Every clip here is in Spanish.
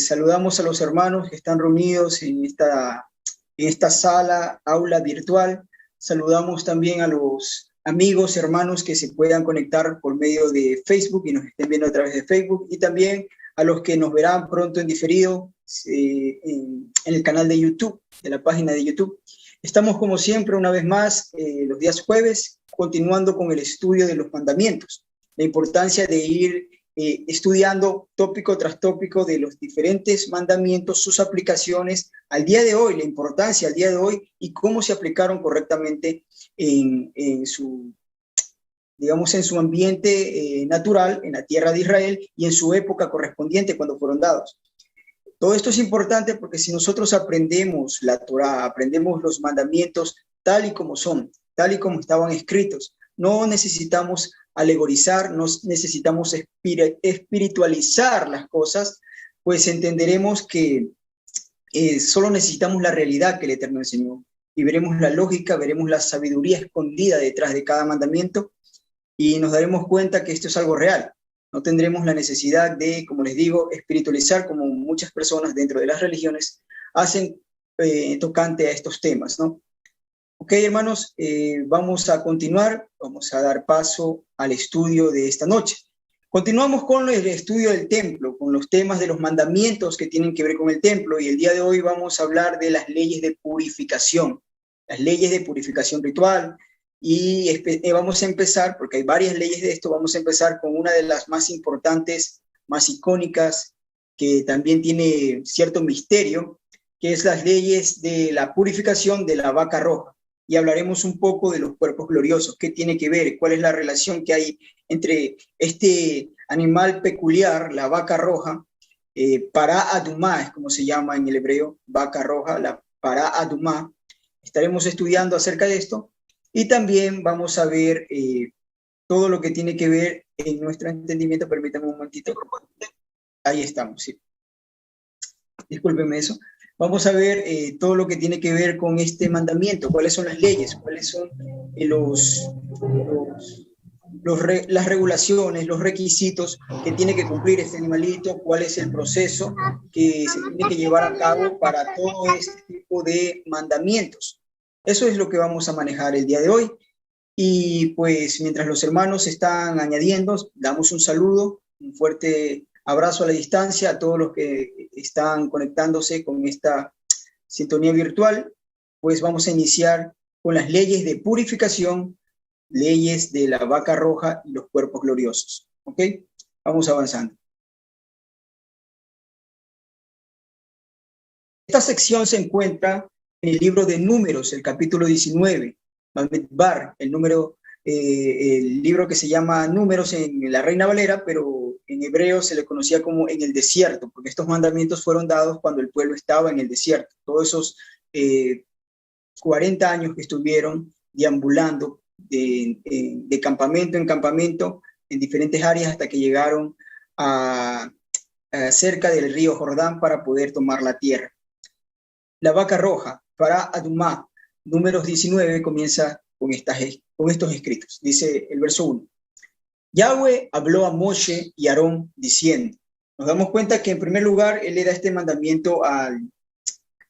saludamos a los hermanos que están reunidos en esta sala, aula virtual. Saludamos también a los amigos, hermanos que se puedan conectar por medio de Facebook y nos estén viendo a través de Facebook, y también a los que nos verán pronto en diferido en el canal de YouTube, de la página de YouTube. Estamos como siempre una vez más los días jueves, continuando con el estudio de los mandamientos. La importancia de ir estudiando tópico tras tópico de los diferentes mandamientos, sus aplicaciones al día de hoy, la importancia al día de hoy y cómo se aplicaron correctamente en su, digamos, en su ambiente natural, en la tierra de Israel y en su época correspondiente cuando fueron dados. Todo esto es importante porque si nosotros aprendemos la Torá, aprendemos los mandamientos tal y como son, tal y como estaban escritos, no necesitamos alegorizar, no necesitamos espiritualizar las cosas, pues entenderemos que solo necesitamos la realidad que el Eterno enseñó y veremos la lógica, veremos la sabiduría escondida detrás de cada mandamiento y nos daremos cuenta que esto es algo real. No tendremos la necesidad de, como les digo, espiritualizar como muchas personas dentro de las religiones hacen tocante a estos temas, ¿no? Ok, hermanos, vamos a continuar, vamos a dar paso al estudio de esta noche. Continuamos con el estudio del templo, con los temas de los mandamientos que tienen que ver con el templo, y el día de hoy vamos a hablar de las leyes de purificación ritual, y vamos a empezar, porque hay varias leyes de esto, vamos a empezar con una de las más importantes, más icónicas, que también tiene cierto misterio, que es las leyes de la purificación de la vaca roja. Y hablaremos un poco de los cuerpos gloriosos, qué tiene que ver, cuál es la relación que hay entre este animal peculiar, la vaca roja, para Adumá, es como se llama en el hebreo, vaca roja, la para Adumá. Estaremos estudiando acerca de esto y también vamos a ver todo lo que tiene que ver en nuestro entendimiento. Permítanme un momentito. Ahí estamos, sí. Discúlpenme eso. Vamos a ver todo lo que tiene que ver con este mandamiento, cuáles son las leyes, cuáles son las regulaciones, los requisitos que tiene que cumplir este animalito, cuál es el proceso que se tiene que llevar a cabo para todo este tipo de mandamientos. Eso es lo que vamos a manejar el día de hoy. Y pues mientras los hermanos están añadiendo, damos un saludo, un fuerte abrazo a la distancia a todos los que están conectándose con esta sintonía virtual. Pues vamos a iniciar con las leyes de purificación, leyes de la vaca roja y los cuerpos gloriosos. ¿Ok? Vamos avanzando. Esta sección se encuentra en el libro de Números, el capítulo 19, Bamidbar, el libro que se llama Números en la Reina Valera, pero en hebreo se le conocía como en el desierto, porque estos mandamientos fueron dados cuando el pueblo estaba en el desierto. Todos esos 40 años que estuvieron deambulando de campamento en campamento en diferentes áreas hasta que llegaron cerca del río Jordán para poder tomar la tierra. La vaca roja, para Adumá, Números 19, comienza con estos escritos. Dice el verso 1. Yahweh habló a Moshe y Aarón diciendo. Nos damos cuenta que en primer lugar él le da este mandamiento a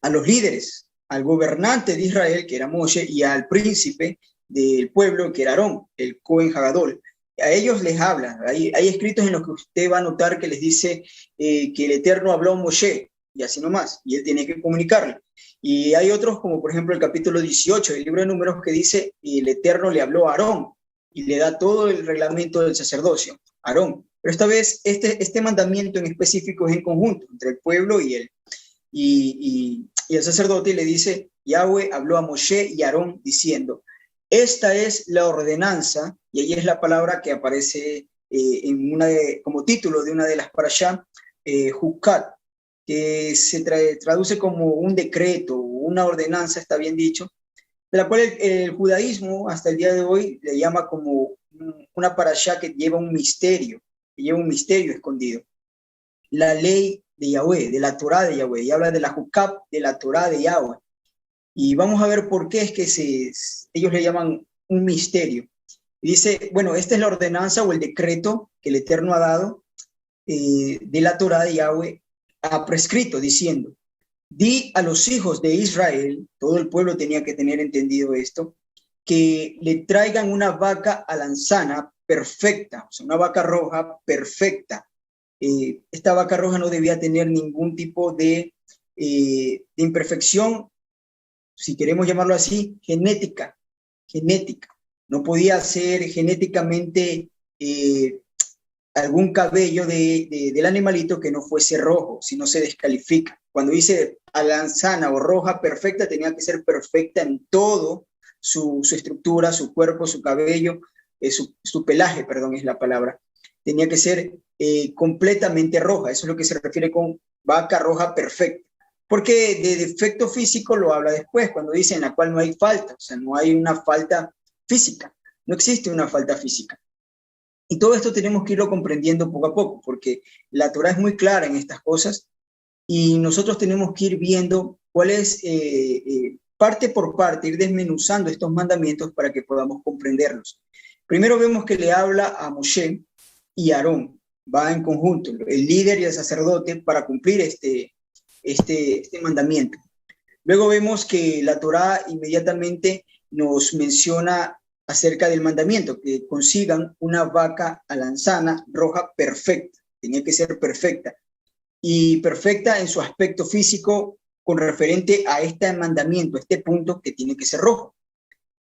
los líderes, al gobernante de Israel, que era Moshe, y al príncipe del pueblo, que era Aarón, el Cohen Hagadol. A ellos les habla. Hay escritos en los que usted va a notar que les dice que el Eterno habló a Moshe, y así nomás, y él tiene que comunicarle. Y hay otros, como por ejemplo el capítulo 18 del libro de Números, que dice, y el Eterno le habló a Aarón, y le da todo el reglamento del sacerdocio, Aarón. Pero esta vez, este mandamiento en específico es en conjunto, entre el pueblo y el sacerdote, y le dice, Yahweh habló a Moshe y Aarón diciendo, esta es la ordenanza, y ahí es la palabra que aparece como título de una de las parashá, Hukat, que se traduce como un decreto, una ordenanza, está bien dicho, de la cual el judaísmo hasta el día de hoy le llama como una parashá que lleva un misterio escondido. La ley de Yahweh, de la Torá de Yahweh, y habla de la Hukab, de la Torá de Yahweh. Y vamos a ver por qué es que ellos le llaman un misterio. Y dice, bueno, esta es la ordenanza o el decreto que el Eterno ha dado de la Torá de Yahweh ha prescrito, diciendo, di a los hijos de Israel, todo el pueblo tenía que tener entendido esto, que le traigan una vaca alanzana perfecta, o sea, una vaca roja perfecta. Esta vaca roja no debía tener ningún tipo de imperfección, si queremos llamarlo así, genética. No podía ser genéticamente algún cabello del animalito que no fuese rojo, si no se descalifica. Cuando dice alanzana o roja perfecta, tenía que ser perfecta en todo, su estructura, su cuerpo, su cabello, su pelaje, perdón, es la palabra. Tenía que ser completamente roja. Eso es lo que se refiere con vaca roja perfecta. Porque de defecto físico lo habla después, cuando dice en la cual no hay falta, o sea, no hay una falta física, no existe una falta física. Y todo esto tenemos que irlo comprendiendo poco a poco, porque la Torá es muy clara en estas cosas y nosotros tenemos que ir viendo cuál es, parte por parte, ir desmenuzando estos mandamientos para que podamos comprenderlos. Primero vemos que le habla a Moshe y a Aarón, va en conjunto, el líder y el sacerdote, para cumplir este mandamiento. Luego vemos que la Torá inmediatamente nos menciona acerca del mandamiento, que consigan una vaca alanzana roja perfecta, tenía que ser perfecta, y perfecta en su aspecto físico con referente a este mandamiento, a este punto que tiene que ser rojo.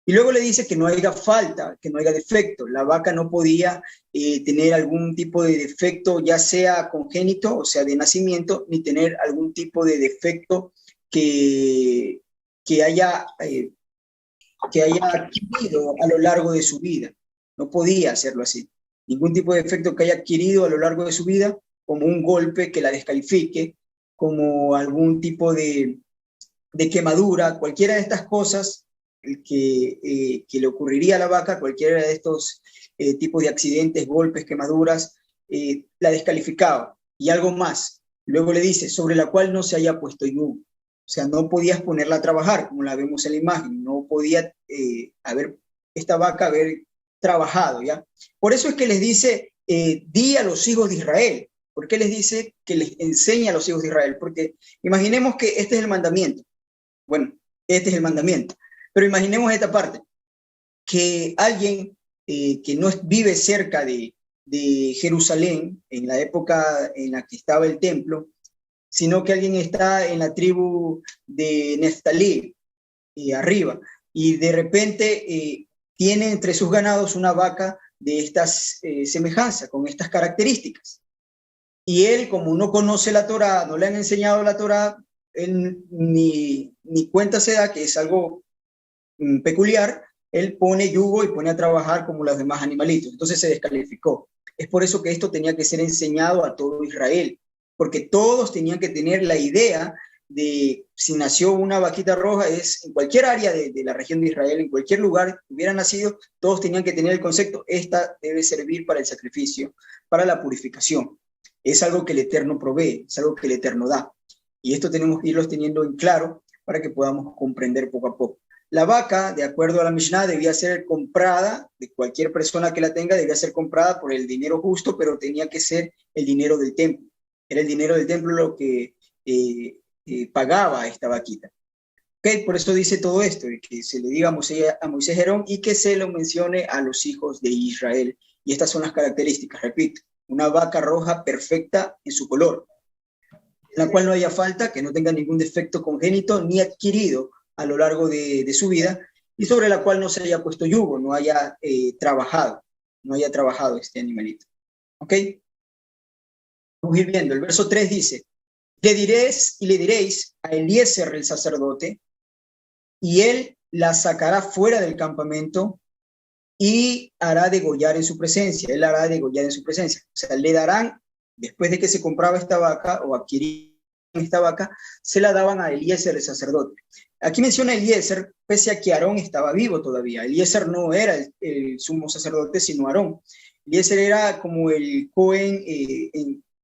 Y luego le dice que no haya falta, que no haya defecto. La vaca no podía tener algún tipo de defecto, ya sea congénito, o sea, de nacimiento, ni tener algún tipo de defecto que haya adquirido a lo largo de su vida. No podía hacerlo así. Ningún tipo de defecto que haya adquirido a lo largo de su vida, como un golpe que la descalifique, como algún tipo de quemadura, cualquiera de estas cosas que le ocurriría a la vaca, cualquiera de estos tipos de accidentes, golpes, quemaduras, la descalificaba. Y algo más, luego le dice, sobre la cual no se haya puesto yugo. O sea, no podías ponerla a trabajar, como la vemos en la imagen, no podía esta vaca haber trabajado, ¿ya? Por eso es que les dice, di a los hijos de Israel. ¿Por qué les dice que les enseñe a los hijos de Israel? Porque imaginemos que este es el mandamiento. Bueno, este es el mandamiento. Pero imaginemos esta parte, que alguien que no vive cerca de Jerusalén, en la época en la que estaba el templo, sino que alguien está en la tribu de Neftalí, arriba, y de repente tiene entre sus ganados una vaca de estas semejanzas, con estas características. Y él, como no conoce la Torá, no le han enseñado la Torá, él ni cuenta se da que es algo peculiar, él pone yugo y pone a trabajar como los demás animalitos. Entonces se descalificó. Es por eso que esto tenía que ser enseñado a todo Israel, porque todos tenían que tener la idea de si nació una vaquita roja, es en cualquier área de la región de Israel, en cualquier lugar que hubiera nacido, todos tenían que tener el concepto, esta debe servir para el sacrificio, para la purificación. Es algo que el Eterno provee, es algo que el Eterno da. Y esto tenemos que irlos teniendo en claro para que podamos comprender poco a poco. La vaca, de acuerdo a la Mishnah, debía ser comprada, de cualquier persona que la tenga, debía ser comprada por el dinero justo, pero tenía que ser el dinero del templo. Era el dinero del templo lo que pagaba a esta vaquita. Okay, por eso dice todo esto, que se le diga a Moisés Herón y que se lo mencione a los hijos de Israel. Y estas son las características, repito, una vaca roja perfecta en su color, en la cual no haya falta, que no tenga ningún defecto congénito ni adquirido a lo largo de su vida, y sobre la cual no se haya puesto yugo, no haya trabajado este animalito. ¿Ok? Vamos a ir viendo. El verso 3 dice, le diréis a Eliezer el sacerdote, y él la sacará fuera del campamento y hará degollar en su presencia. Él hará degollar en su presencia. O sea, le darán, después de que se compraba esta vaca o adquirían esta vaca, se la daban a Eliezer el sacerdote. Aquí menciona Eliezer, pese a que Aarón estaba vivo todavía. Eliezer no era el sumo sacerdote, sino Aarón. Eliezer era como el Cohen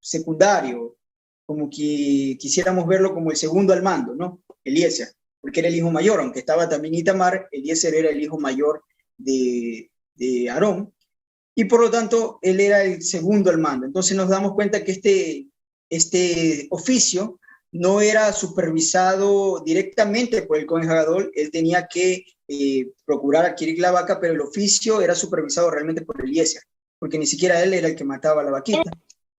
secundario, como que quisiéramos verlo como el segundo al mando, ¿no? Eliezer, porque era el hijo mayor, aunque estaba también Itamar, Eliezer era el hijo mayor de Aarón, y por lo tanto él era el segundo al mando. Entonces nos damos cuenta que este oficio no era supervisado directamente por el Cohen Hagadol, él tenía que procurar adquirir la vaca, pero el oficio era supervisado realmente por Eliezer, porque ni siquiera él era el que mataba la vaquita,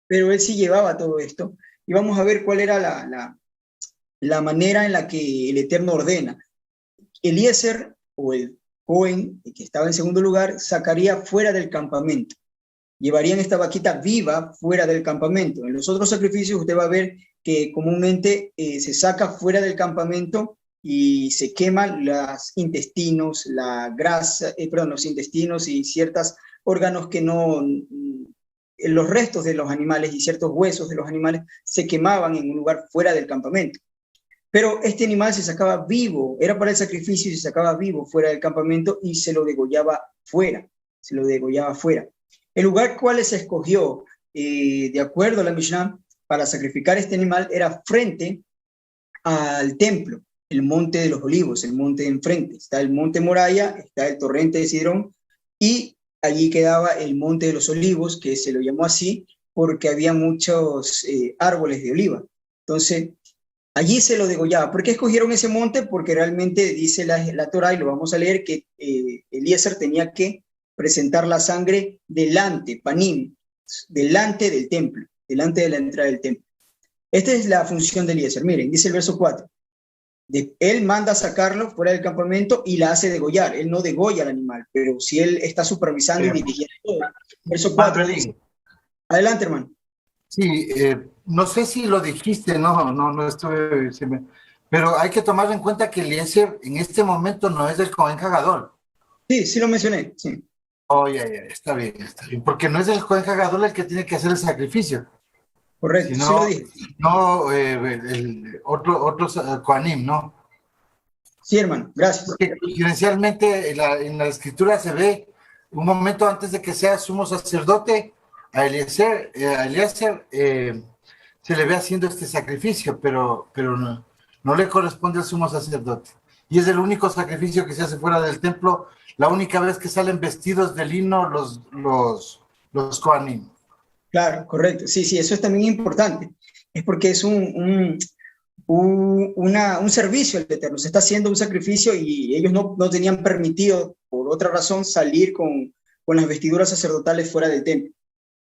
pero él sí llevaba todo esto. Y vamos a ver cuál era la manera en la que el Eterno ordena. Eliezer, o el Cohen, que estaba en segundo lugar, sacaría fuera del campamento. Llevarían esta vaquita viva fuera del campamento. En los otros sacrificios usted va a ver que comúnmente se saca fuera del campamento y se queman los intestinos, la grasa, los intestinos y ciertos órganos que no, los restos de los animales y ciertos huesos de los animales se quemaban en un lugar fuera del campamento. Pero este animal se sacaba vivo, era para el sacrificio y se sacaba vivo fuera del campamento y se lo degollaba fuera, se lo degollaba fuera. El lugar cual se escogió, de acuerdo a la Mishnah, para sacrificar este animal era frente al templo, el monte de los olivos, el monte de enfrente. Está el monte Moraya, está el torrente de Sidrón, y allí quedaba el monte de los olivos, que se lo llamó así porque había muchos árboles de oliva. Entonces, allí se lo degollaba. ¿Por qué escogieron ese monte? Porque realmente dice la Torah, y lo vamos a leer, que Eliezer tenía que presentar la sangre delante, panim, delante del templo, delante de la entrada del templo. Esta es la función de Eliezer. Miren, dice el verso 4. Él manda sacarlo fuera del campamento y la hace degollar. Él no degolla al animal, pero si él está supervisando y dirigiendo todo. Verso 4 dice. Adelante, hermano. Sí, no sé si lo dijiste, no estuve, pero hay que tomar en cuenta que Eliezer en este momento no es del Cohen Hagadol. Sí, sí lo mencioné, sí. Oh, ya, está bien, porque no es el Cohen Hagadol el que tiene que hacer el sacrificio. Correcto, sino, sí lo dije. No, otros Kohanim, ¿no? Sí, hermano, gracias. Porque diferencialmente en la escritura se ve un momento antes de que sea sumo sacerdote, a Eliezer se le ve haciendo este sacrificio, pero no le corresponde al sumo sacerdote. Y es el único sacrificio que se hace fuera del templo, la única vez que salen vestidos de lino los Kohanim. Claro, correcto. Sí, eso es también importante. Es porque es un servicio al Eterno. Se está haciendo un sacrificio y ellos no tenían permitido, por otra razón, salir con las vestiduras sacerdotales fuera del templo.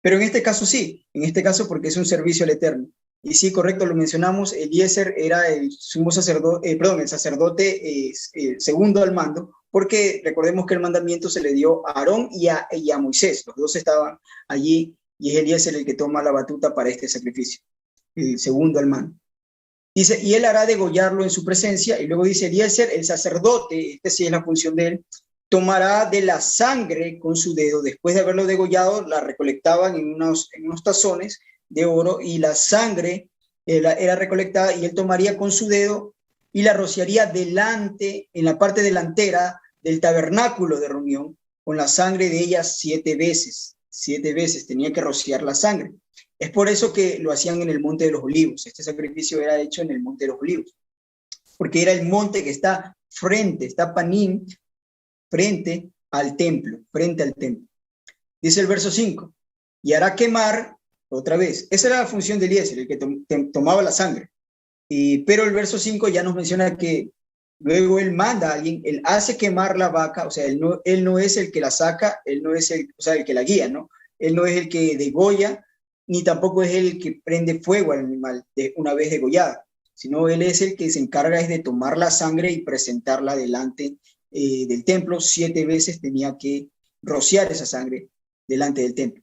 Pero en este caso sí, en este caso porque es un servicio al Eterno. Y sí, correcto, lo mencionamos, Eliezer era el sumo sacerdote, el sacerdote segundo al mando, porque recordemos que el mandamiento se le dio a Aarón y a Moisés. Los dos estaban allí y es Eliezer el que toma la batuta para este sacrificio, el segundo al mando. Dice, y él hará degollarlo en su presencia, y luego dice Eliezer, el sacerdote, esta sí es la función de él, tomará de la sangre con su dedo, después de haberlo degollado, la recolectaban en unos tazones de oro, y la sangre era recolectada, y él tomaría con su dedo y la rociaría delante, en la parte delantera del tabernáculo de reunión, con la sangre de ella 7 veces. 7 veces tenía que rociar la sangre. Es por eso que lo hacían en el Monte de los Olivos. Este sacrificio era hecho en el Monte de los Olivos, porque era el monte que está panim, frente al templo. Dice el verso 5, y hará quemar, otra vez, esa era la función de Eliezer, el que tomaba la sangre. Pero el verso 5 ya nos menciona que luego él manda a alguien, él hace quemar la vaca, o sea, él no es el que la saca, él no es el que la guía, ¿no? Él no es el que degolla, ni tampoco es el que prende fuego al animal una vez degollada, sino él es el que se encarga de tomar la sangre y presentarla delante del templo. 7 veces tenía que rociar esa sangre delante del templo.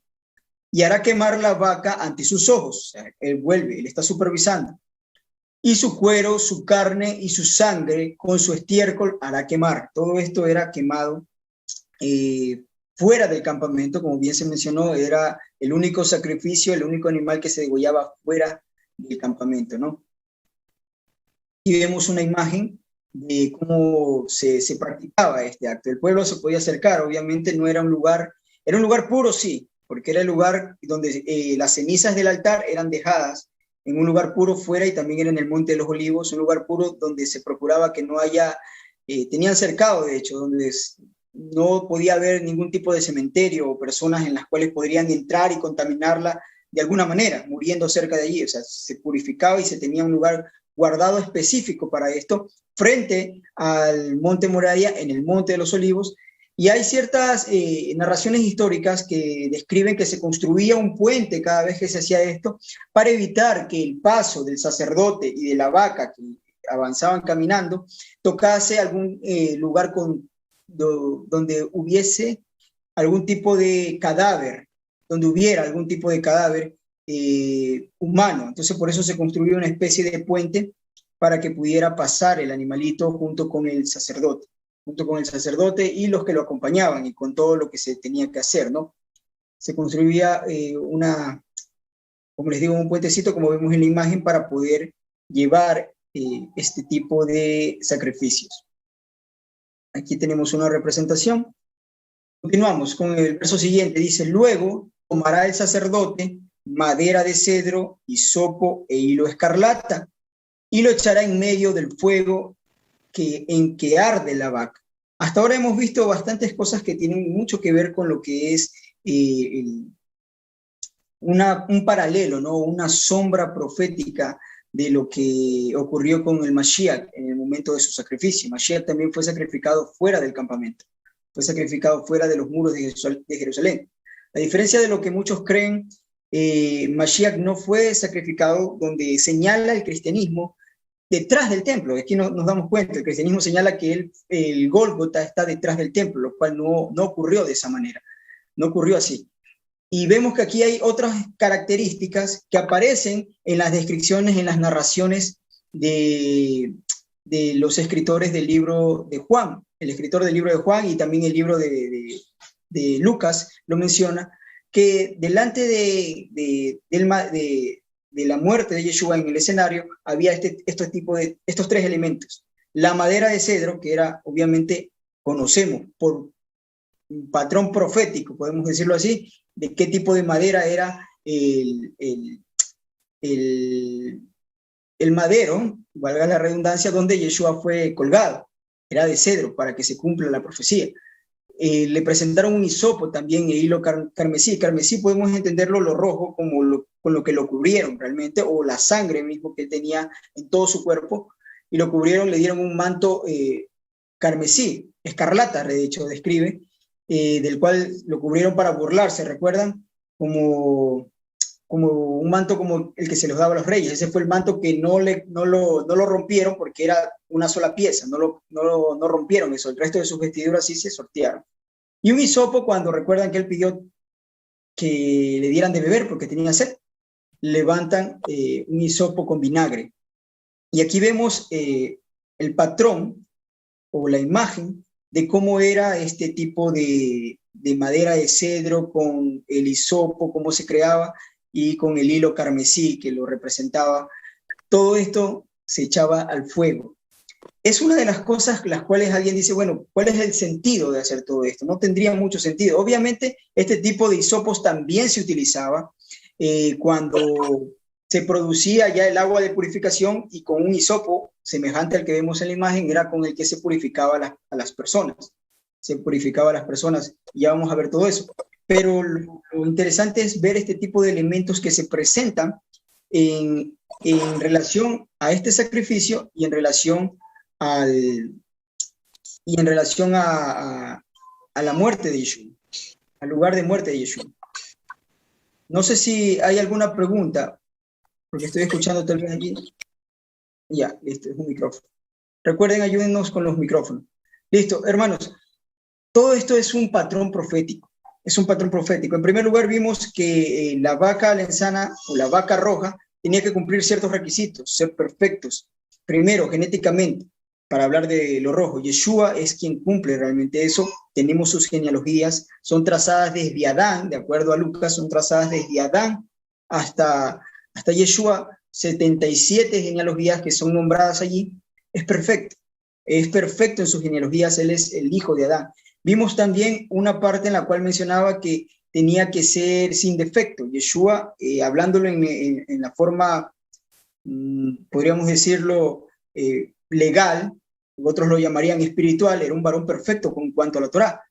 Y hará quemar la vaca ante sus ojos, o sea, él está supervisando. Y su cuero, su carne y su sangre con su estiércol hará quemar. Todo esto era quemado fuera del campamento, como bien se mencionó, era el único sacrificio, el único animal que se degollaba fuera del campamento, ¿no? Y vemos una imagen de cómo se practicaba este acto. El pueblo se podía acercar, obviamente no era un lugar puro, sí, porque era el lugar donde las cenizas del altar eran dejadas en un lugar puro fuera, y también era en el Monte de los Olivos, un lugar puro donde se procuraba que no haya, tenían cercado de hecho, donde no podía haber ningún tipo de cementerio o personas en las cuales podrían entrar y contaminarla de alguna manera, muriendo cerca de allí. O sea, se purificaba y se tenía un lugar guardado específico para esto, frente al Monte Moriah, en el Monte de los Olivos. Y hay ciertas narraciones históricas que describen que se construía un puente cada vez que se hacía esto para evitar que el paso del sacerdote y de la vaca que avanzaban caminando tocase algún lugar donde hubiese algún tipo de cadáver, donde hubiera algún tipo de cadáver humano. Entonces por eso se construyó una especie de puente para que pudiera pasar el animalito junto con el sacerdote y los que lo acompañaban y con todo lo que se tenía que hacer, ¿no? Se construía como les digo, un puentecito, como vemos en la imagen, para poder llevar este tipo de sacrificios. Aquí tenemos una representación. Continuamos con el verso siguiente. Dice, luego tomará el sacerdote madera de cedro, hisopo e hilo escarlata y lo echará en medio del fuego en que arde la vaca. Hasta ahora hemos visto bastantes cosas que tienen mucho que ver con lo que es un paralelo, ¿no? Una sombra profética de lo que ocurrió con el Mashiach en el momento de su sacrificio. Mashiach también fue sacrificado fuera del campamento, fue sacrificado fuera de los muros de Jerusalén. A diferencia de lo que muchos creen, Mashiach no fue sacrificado donde señala el cristianismo detrás del templo. Aquí nos damos cuenta, el cristianismo señala que el Gólgota está detrás del templo, lo cual no ocurrió de esa manera, no ocurrió así. Y vemos que aquí hay otras características que aparecen en las descripciones, en las narraciones de los escritores del libro de Juan. El escritor del libro de Juan y también el libro de Lucas lo menciona, que delante de la muerte de Yeshua en el escenario había estos tres elementos. La madera de cedro, que era, obviamente, conocemos por un patrón profético, podemos decirlo así, de qué tipo de madera era el madero, valga la redundancia, donde Yeshua fue colgado. Era de cedro para que se cumpla la profecía. Le presentaron un hisopo también, e hilo carmesí. Carmesí podemos entenderlo lo rojo como con lo que lo cubrieron realmente, o la sangre mismo que tenía en todo su cuerpo, y lo cubrieron, le dieron un manto carmesí, escarlata, de hecho, describe, del cual lo cubrieron para burlarse, ¿recuerdan? Como un manto como el que se los daba a los reyes. Ese fue el manto que no lo rompieron porque era una sola pieza, no rompieron eso, el resto de sus vestiduras sí se sortearon. Y un hisopo, cuando recuerdan que él pidió que le dieran de beber porque tenía sed, levantan un hisopo con vinagre. Y aquí vemos el patrón o la imagen de cómo era este tipo de madera de cedro con el hisopo, cómo se creaba, y con el hilo carmesí que lo representaba. Todo esto se echaba al fuego. Es una de las cosas las cuales alguien dice, bueno, ¿cuál es el sentido de hacer todo esto? No tendría mucho sentido. Obviamente, este tipo de hisopos también se utilizaba cuando se producía ya el agua de purificación, y con un hisopo semejante al que vemos en la imagen era con el que se purificaba a las personas. Se purificaba a las personas, y ya vamos a ver todo eso. Pero lo interesante es ver este tipo de elementos que se presentan en relación a este sacrificio y en relación a la muerte de Yeshua, al lugar de muerte de Yeshua. No sé si hay alguna pregunta, porque estoy escuchando tal vez allí. Ya, listo, es un micrófono. Recuerden, ayúdennos con los micrófonos. Listo, hermanos, todo esto es un patrón profético. Es un patrón profético. En primer lugar, vimos que la vaca alenzana o la vaca roja tenía que cumplir ciertos requisitos, ser perfectos. Primero, genéticamente, para hablar de lo rojo, Yeshua es quien cumple realmente eso. Tenemos sus genealogías, son trazadas desde Adán, de acuerdo a Lucas, son trazadas desde Adán hasta Yeshua, 77 genealogías que son nombradas allí. Es perfecto en sus genealogías, él es el hijo de Adán. Vimos también una parte en la cual mencionaba que tenía que ser sin defecto. Yeshua, hablándolo en la forma, podríamos decirlo, legal, otros lo llamarían espiritual, era un varón perfecto con cuanto a la Torá,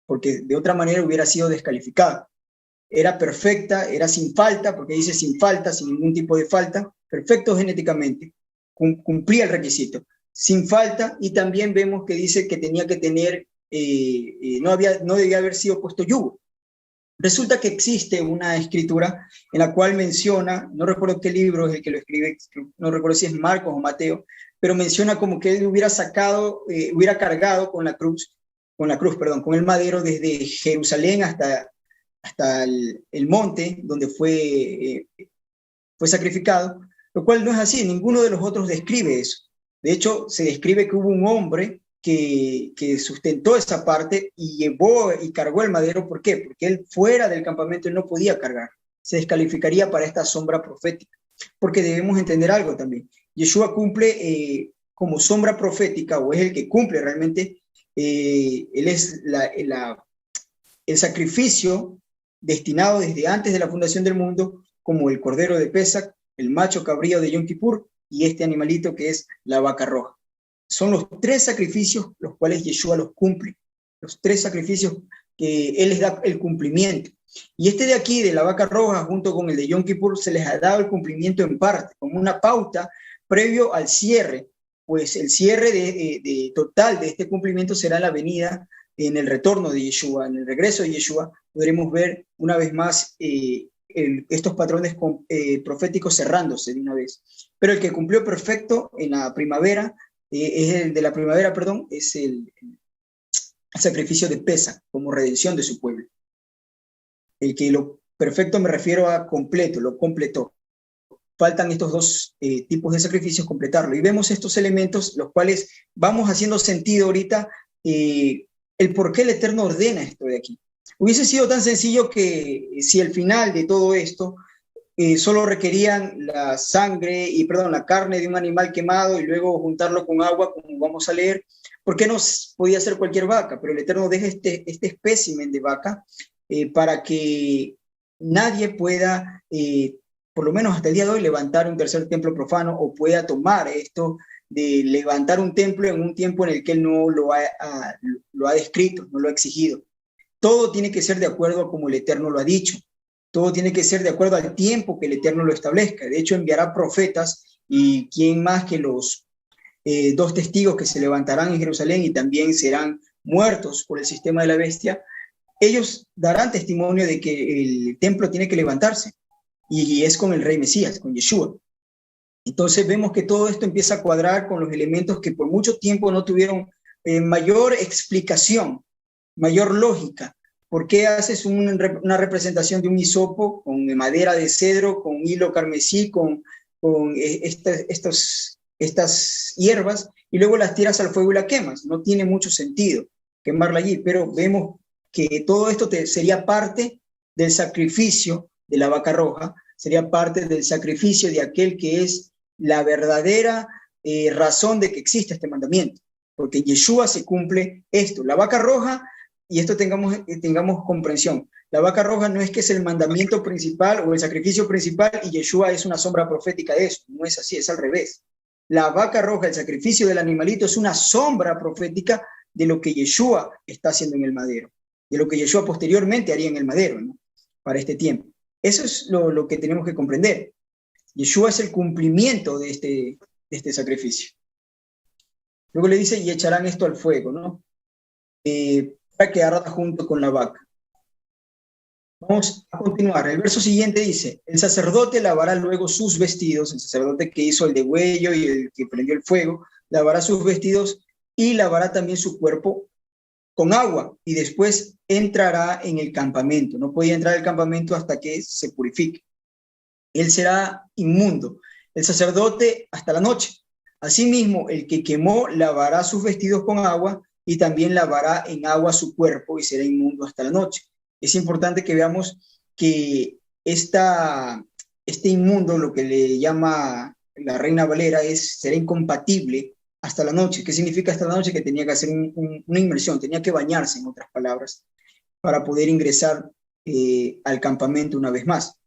porque de otra manera hubiera sido descalificado. era perfecta, era sin falta, porque dice sin falta, sin ningún tipo de falta, perfecto genéticamente, cumplía el requisito, sin falta, y también vemos que dice que tenía que tener, no debía haber sido puesto yugo. Resulta que existe una escritura en la cual menciona, no recuerdo qué libro es el que lo escribe, no recuerdo si es Marcos o Mateo, pero menciona como que él hubiera hubiera cargado con el madero desde Jerusalén hasta el monte donde fue sacrificado, lo cual no es así, ninguno de los otros describe eso. De hecho, se describe que hubo un hombre que sustentó esa parte y llevó y cargó el madero. ¿Por qué? Porque él fuera del campamento él no podía cargar. Se descalificaría para esta sombra profética. Porque debemos entender algo también. Yeshua cumple como sombra profética, o es el que cumple realmente, él es el sacrificio destinado desde antes de la fundación del mundo, como el cordero de Pesach, el macho cabrío de Yom Kippur y este animalito que es la vaca roja. Son los tres sacrificios los cuales Yeshua los cumple, los tres sacrificios que Él les da el cumplimiento. Y este de aquí, de la vaca roja, junto con el de Yom Kippur, se les ha dado el cumplimiento en parte, como una pauta previo al cierre, pues el cierre total de este cumplimiento será en la venida, en el retorno de Yeshua, en el regreso de Yeshua, podremos ver una vez más estos patrones proféticos cerrándose de una vez. Pero el que cumplió perfecto en la primavera, es el de la primavera, perdón, es el sacrificio de Pesach como redención de su pueblo. El que lo perfecto me refiero a completo, lo completó. Faltan estos dos tipos de sacrificios completarlo. Y vemos estos elementos, los cuales vamos haciendo sentido ahorita, el por qué el Eterno ordena esto de aquí. Hubiese sido tan sencillo que si al final de todo esto solo requerían la carne de un animal quemado y luego juntarlo con agua, como vamos a leer, ¿por qué no podía ser cualquier vaca? Pero el Eterno deja este espécimen de vaca para que nadie pueda, por lo menos hasta el día de hoy, levantar un tercer templo profano o pueda tomar esto de levantar un templo en un tiempo en el que él no lo ha descrito, no lo ha exigido. Todo tiene que ser de acuerdo a como el Eterno lo ha dicho. Todo tiene que ser de acuerdo al tiempo que el Eterno lo establezca. De hecho, enviará profetas, y quién más que los dos testigos que se levantarán en Jerusalén y también serán muertos por el sistema de la bestia. Ellos darán testimonio de que el templo tiene que levantarse, y es con el Rey Mesías, con Yeshua. Entonces vemos que todo esto empieza a cuadrar con los elementos que por mucho tiempo no tuvieron mayor explicación, mayor lógica. ¿Por qué haces una representación de un hisopo con madera de cedro, con hilo carmesí, con estas hierbas, y luego las tiras al fuego y la quemas? No tiene mucho sentido quemarla allí, pero vemos que todo esto sería parte del sacrificio de la vaca roja, sería parte del sacrificio de aquel que es la verdadera razón de que existe este mandamiento, porque en Yeshua se cumple esto. La vaca roja, y esto tengamos comprensión, la vaca roja no es que es el mandamiento principal o el sacrificio principal y Yeshua es una sombra profética de eso, no es así, es al revés. La vaca roja, el sacrificio del animalito, es una sombra profética de lo que Yeshua está haciendo en el madero, de lo que Yeshua posteriormente haría en el madero, ¿no? Para este tiempo. Eso es lo que tenemos que comprender. Yeshua es el cumplimiento de este sacrificio. Luego le dice, y echarán esto al fuego, ¿no? Para que arda junto con la vaca. Vamos a continuar. El verso siguiente dice, el sacerdote lavará luego sus vestidos, el sacerdote que hizo el degüello y el que prendió el fuego, lavará sus vestidos y lavará también su cuerpo con agua, y después entrará en el campamento. No podía entrar al campamento hasta que se purifique. Él será inmundo, el sacerdote hasta la noche. Asimismo, el que quemó lavará sus vestidos con agua y también lavará en agua su cuerpo y será inmundo hasta la noche. Es importante que veamos que este inmundo, lo que le llama la Reina Valera, será incompatible hasta la noche. ¿Qué significa hasta la noche? Que tenía que hacer una inmersión, tenía que bañarse, en otras palabras, para poder ingresar al campamento una vez más.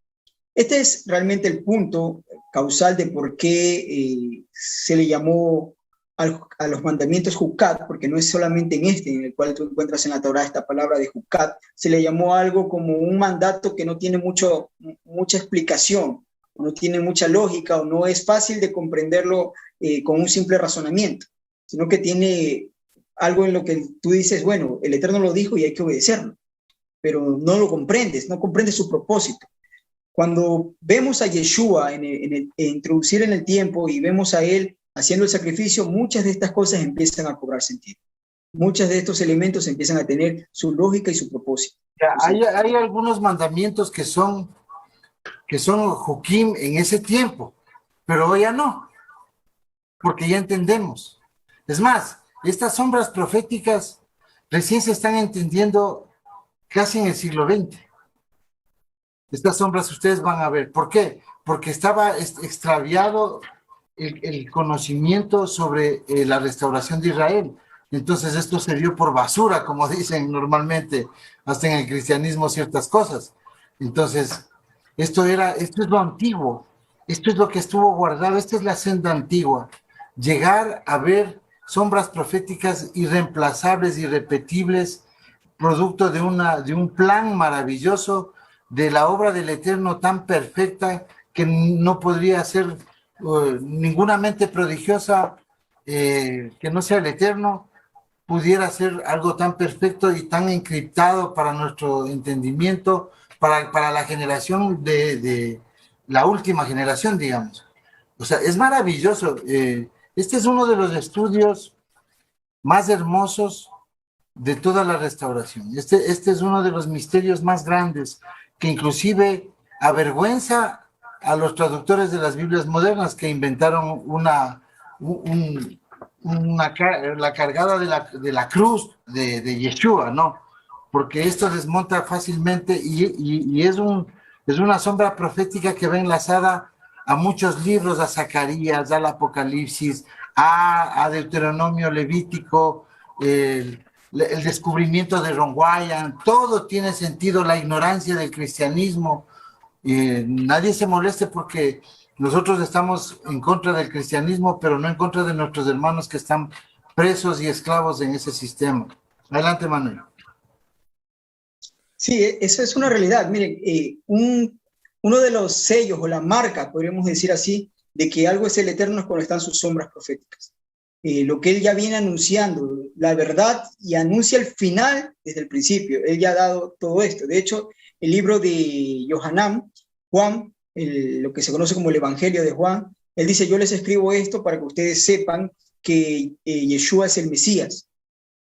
Este es realmente el punto causal de por qué se le llamó a los mandamientos Jucat, porque no es solamente en este en el cual tú encuentras en la Torá esta palabra de Jucat, se le llamó algo como un mandato que no tiene mucha explicación, o no tiene mucha lógica, o no es fácil de comprenderlo con un simple razonamiento, sino que tiene algo en lo que tú dices, bueno, el Eterno lo dijo y hay que obedecerlo, pero no lo comprendes, no comprendes su propósito. Cuando vemos a Yeshua introducir en el tiempo y vemos a él haciendo el sacrificio, muchas de estas cosas empiezan a cobrar sentido. Muchos de estos elementos empiezan a tener su lógica y su propósito. Hay algunos mandamientos que son Jukim en ese tiempo, pero hoy ya no, porque ya entendemos. Es más, estas sombras proféticas recién se están entendiendo casi en el siglo XX. Estas sombras ustedes van a ver. ¿Por qué? Porque estaba extraviado el conocimiento sobre la restauración de Israel. Entonces esto se dio por basura, como dicen normalmente, hasta en el cristianismo ciertas cosas. Entonces, esto es lo antiguo, esto es lo que estuvo guardado, esta es la senda antigua. Llegar a ver sombras proféticas irreemplazables, irrepetibles, producto de un plan maravilloso, de la obra del Eterno tan perfecta que no podría ser ninguna mente prodigiosa que no sea el Eterno pudiera ser algo tan perfecto y tan encriptado para nuestro entendimiento, para la generación de la última generación, digamos. O sea, es maravilloso. Este es uno de los estudios más hermosos de toda la restauración. Este es uno de los misterios más grandes que inclusive avergüenza a los traductores de las Biblias modernas que inventaron la cargada de la cruz de Yeshua, ¿no? Porque esto desmonta fácilmente y es una sombra profética que va enlazada a muchos libros, a Zacarías, al Apocalipsis, a Deuteronomio, Levítico, el descubrimiento de Ron Wyan, todo tiene sentido, la ignorancia del cristianismo. Nadie se moleste porque nosotros estamos en contra del cristianismo, pero no en contra de nuestros hermanos que están presos y esclavos en ese sistema. Adelante, Manuel. Sí, eso es una realidad. Miren, uno de los sellos o la marca, podríamos decir así, de que algo es el Eterno es cuando están sus sombras proféticas. Lo que él ya viene anunciando, la verdad, y anuncia el final desde el principio. Él ya ha dado todo esto. De hecho, el libro de Yohanan, Juan, lo que se conoce como el Evangelio de Juan, él dice, yo les escribo esto para que ustedes sepan que Yeshua es el Mesías.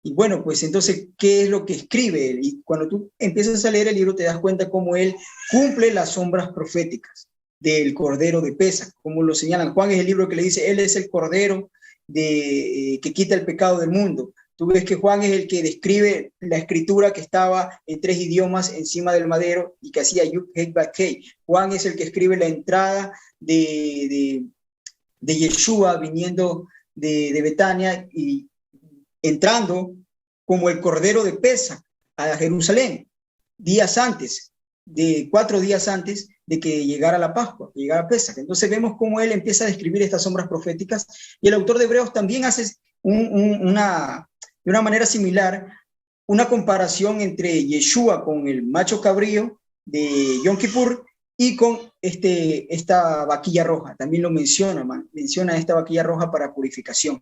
Y bueno, pues entonces, ¿qué es lo que escribe él? Y cuando tú empiezas a leer el libro, te das cuenta cómo él cumple las sombras proféticas del Cordero de Pesaj, como lo señalan. Juan es el libro que le dice, él es el Cordero que quita el pecado del mundo. Tú ves que Juan es el que describe la escritura que estaba en 3 idiomas encima del madero y que hacía Yud Hei Bat Hei. Juan es el que escribe la entrada de Yeshua viniendo de Betania y entrando como el Cordero de Pesaj a Jerusalén, 4 días antes de que llegara la Pascua, que llegara Pesaj. Entonces vemos cómo él empieza a describir estas sombras proféticas y el autor de Hebreos también hace de una manera similar una comparación entre Yeshua con el macho cabrío de Yom Kippur y con esta vaquilla roja. También lo menciona esta vaquilla roja para purificación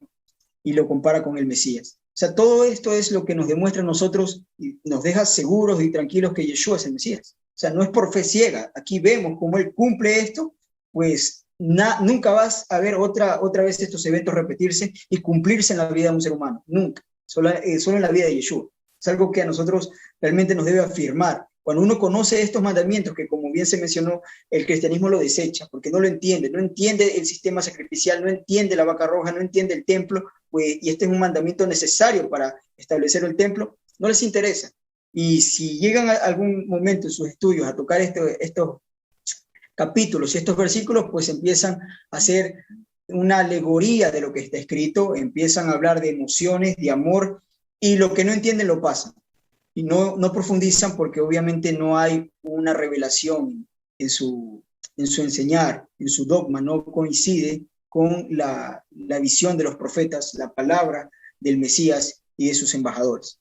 y lo compara con el Mesías. O sea, todo esto es lo que nos demuestra a nosotros y nos deja seguros y tranquilos que Yeshua es el Mesías. O sea, no es por fe ciega. Aquí vemos cómo él cumple esto, pues nunca vas a ver otra vez estos eventos repetirse y cumplirse en la vida de un ser humano. Nunca. Solo en la vida de Yeshua. Es algo que a nosotros realmente nos debe afirmar. Cuando uno conoce estos mandamientos, que como bien se mencionó, el cristianismo lo desecha, porque no lo entiende, no entiende el sistema sacrificial, no entiende la vaca roja, no entiende el templo, pues, y este es un mandamiento necesario para establecer el templo, no les interesa. Y si llegan a algún momento en sus estudios a tocar estos capítulos y estos versículos, pues empiezan a hacer una alegoría de lo que está escrito, empiezan a hablar de emociones, de amor, y lo que no entienden lo pasan. Y no profundizan porque obviamente no hay una revelación en su enseñar, en su dogma, no coincide con la visión de los profetas, la palabra del Mesías y de sus embajadores.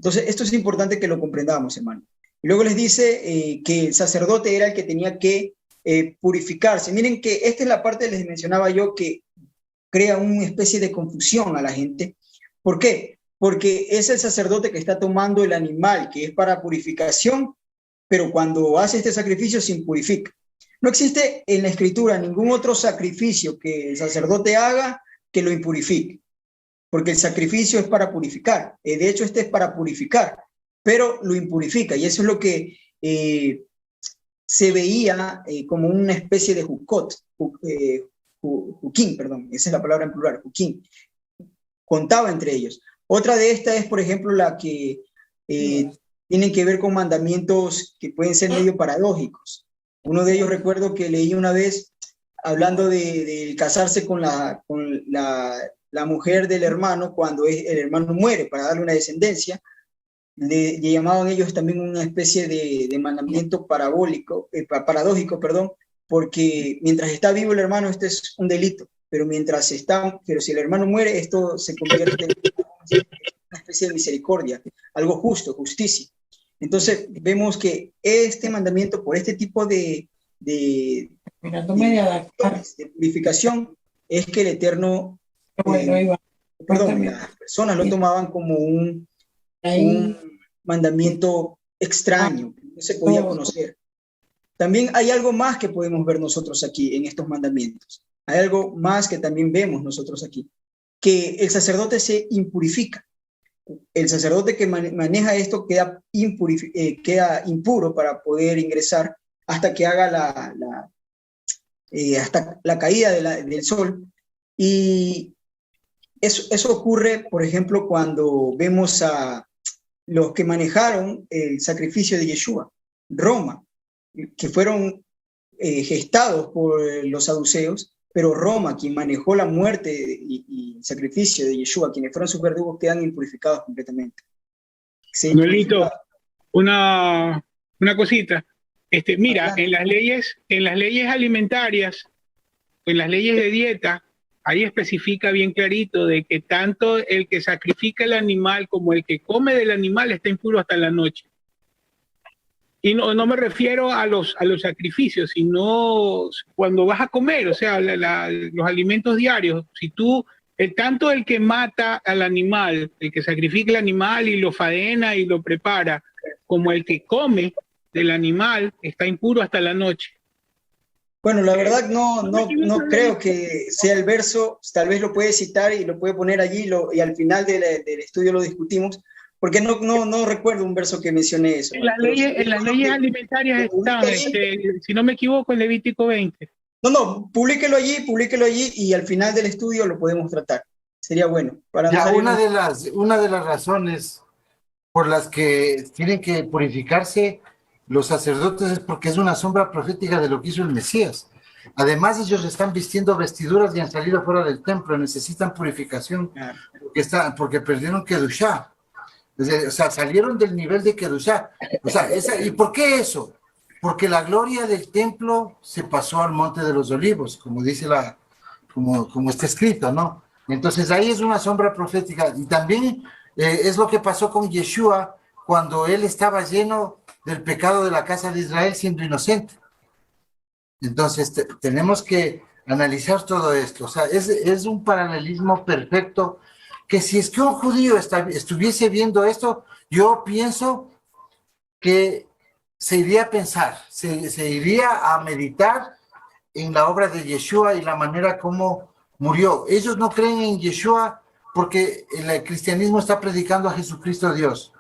Entonces, esto es importante que lo comprendamos, hermano. Y luego les dice que el sacerdote era el que tenía que purificarse. Miren que esta es la parte que les mencionaba yo que crea una especie de confusión a la gente. ¿Por qué? Porque es el sacerdote que está tomando el animal, que es para purificación, pero cuando hace este sacrificio se impurifica. No existe en la Escritura ningún otro sacrificio que el sacerdote haga que lo impurifique, porque el sacrificio es para purificar. De hecho, este es para purificar, pero lo impurifica, y eso es lo que se veía como una especie de jukot, juquín, perdón, esa es la palabra en plural, juquín, contaba entre ellos. Otra de estas es, por ejemplo, la que tienen que ver con mandamientos que pueden ser medio paradójicos. Uno de ellos recuerdo que leí una vez, hablando de casarse con la mujer del hermano cuando el hermano muere para darle una descendencia. Le llamaban ellos también una especie de mandamiento paradójico, perdón, porque mientras está vivo el hermano, este es un delito, pero si el hermano muere, esto se convierte en una especie de misericordia, algo justo, justicia. Entonces vemos que este mandamiento, por este tipo de purificación, es que el Eterno, las personas lo tomaban como un mandamiento extraño, que no se podía conocer. También hay algo más que podemos ver nosotros aquí en estos mandamientos. Hay algo más que también vemos nosotros aquí, que el sacerdote se impurifica. El sacerdote que maneja esto queda impuro para poder ingresar hasta que haga hasta la caída del sol. Y eso ocurre, por ejemplo, cuando vemos a los que manejaron el sacrificio de Yeshua, Roma, que fueron gestados por los saduceos, pero Roma, quien manejó la muerte y sacrificio de Yeshua, quienes fueron sus verdugos, quedan impurificados completamente. Manuelito, una cosita. Mira, en las leyes alimentarias, en las leyes de dieta, ahí especifica bien clarito de que tanto el que sacrifica el animal como el que come del animal está impuro hasta la noche. Y no me refiero a los sacrificios, sino cuando vas a comer, o sea, los alimentos diarios. Si tú, tanto el que mata al animal, el que sacrifica el animal y lo faena y lo prepara, como el que come del animal, está impuro hasta la noche. Bueno, la verdad no creo que sea el verso, tal vez lo puede citar y lo puede poner allí y al final del estudio lo discutimos, porque no recuerdo un verso que mencione eso. En las leyes alimentarias están, si no me equivoco, en Levítico 20. No, publíquelo allí y al final del estudio lo podemos tratar. Sería bueno. Una de las razones por las que tienen que purificarse los sacerdotes es porque es una sombra profética de lo que hizo el Mesías. Además, ellos están vistiendo vestiduras y han salido fuera del templo, necesitan purificación porque perdieron Kedushá. O sea, salieron del nivel de Kedushá. O sea, ¿y por qué eso? Porque la gloria del templo se pasó al Monte de los Olivos, como dice como está escrito, ¿no? Entonces ahí es una sombra profética. Y también es lo que pasó con Yeshua cuando él estaba lleno del pecado de la casa de Israel siendo inocente. Entonces tenemos que analizar todo esto. O sea, es un paralelismo perfecto que si es que un judío estuviese viendo esto, yo pienso que se iría a pensar, se iría a meditar en la obra de Yeshua y la manera como murió. Ellos no creen en Yeshua porque el cristianismo está predicando a Jesucristo Dios.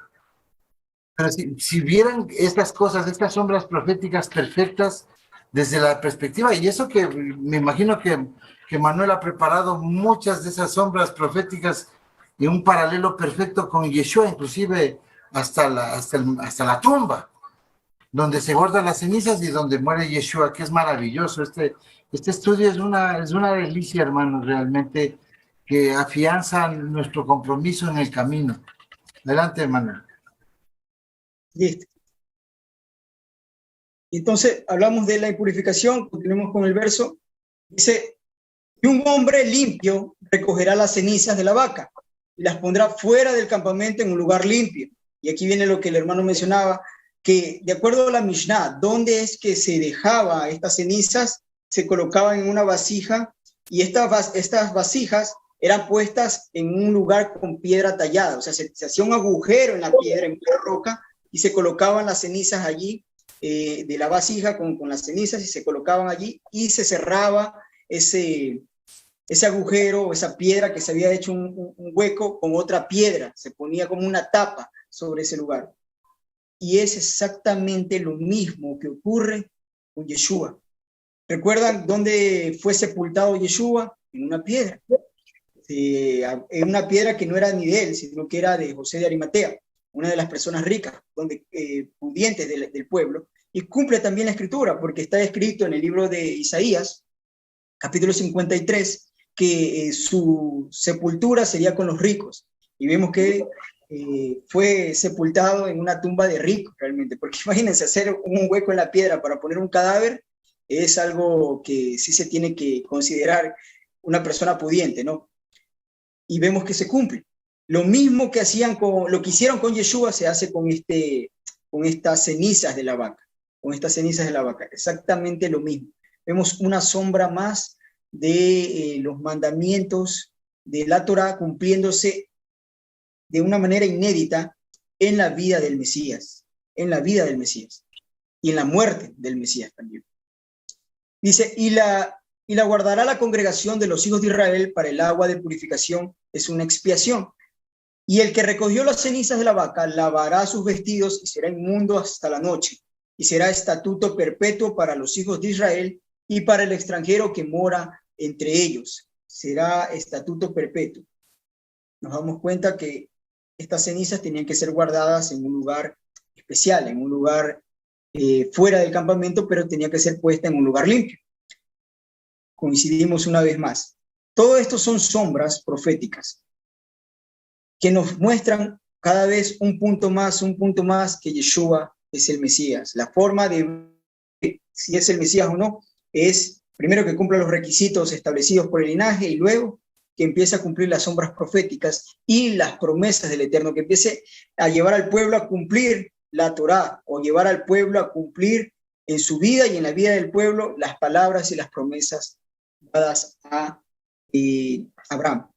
Pero si vieran estas cosas, estas sombras proféticas perfectas desde la perspectiva, y eso que me imagino que Manuel ha preparado muchas de esas sombras proféticas y un paralelo perfecto con Yeshua, inclusive hasta la tumba, donde se guardan las cenizas y donde muere Yeshua, que es maravilloso. Este estudio es una delicia, hermanos, realmente, que afianza nuestro compromiso en el camino. Adelante, hermano. Listo. Entonces, hablamos de la impurificación, continuemos con el verso. Dice, Y un hombre limpio recogerá las cenizas de la vaca y las pondrá fuera del campamento en un lugar limpio. Y aquí viene lo que el hermano mencionaba, que de acuerdo a la Mishnah, ¿dónde es que se dejaba estas cenizas? Se colocaban en una vasija y estas vasijas eran puestas en un lugar con piedra tallada, o sea, se hacía un agujero en la piedra, en una roca, y se colocaban las cenizas allí, de la vasija con las cenizas, y se colocaban allí, y se cerraba ese agujero, esa piedra que se había hecho un hueco con otra piedra, se ponía como una tapa sobre ese lugar. Y es exactamente lo mismo que ocurre con Yeshua. ¿Recuerdan dónde fue sepultado Yeshua? En una piedra. En una piedra que no era ni de él, sino que era de José de Arimatea, una de las personas ricas, pudientes del pueblo, y cumple también la escritura, porque está escrito en el libro de Isaías, capítulo 53, que su sepultura sería con los ricos, y vemos que fue sepultado en una tumba de ricos realmente, porque imagínense hacer un hueco en la piedra para poner un cadáver, es algo que sí se tiene que considerar una persona pudiente, ¿no? Y vemos que se cumple. Lo mismo que lo que hicieron con Yeshua se hace con estas cenizas de la vaca, exactamente lo mismo. Vemos una sombra más de los mandamientos de la Torá cumpliéndose de una manera inédita en la vida del Mesías, y en la muerte del Mesías también. Dice, y la guardará la congregación de los hijos de Israel para el agua de purificación, es una expiación. Y el que recogió las cenizas de la vaca lavará sus vestidos y será inmundo hasta la noche, y será estatuto perpetuo para los hijos de Israel y para el extranjero que mora entre ellos. Será estatuto perpetuo. Nos damos cuenta que estas cenizas tenían que ser guardadas en un lugar especial, en un lugar fuera del campamento, pero tenía que ser puesta en un lugar limpio. Coincidimos una vez más. Todo esto son sombras proféticas que nos muestran cada vez un punto más que Yeshua es el Mesías. La forma de si es el Mesías o no es primero que cumpla los requisitos establecidos por el linaje y luego que empiece a cumplir las sombras proféticas y las promesas del Eterno, que empiece a llevar al pueblo a cumplir la Torá o llevar al pueblo a cumplir en su vida y en la vida del pueblo las palabras y las promesas dadas a Abraham.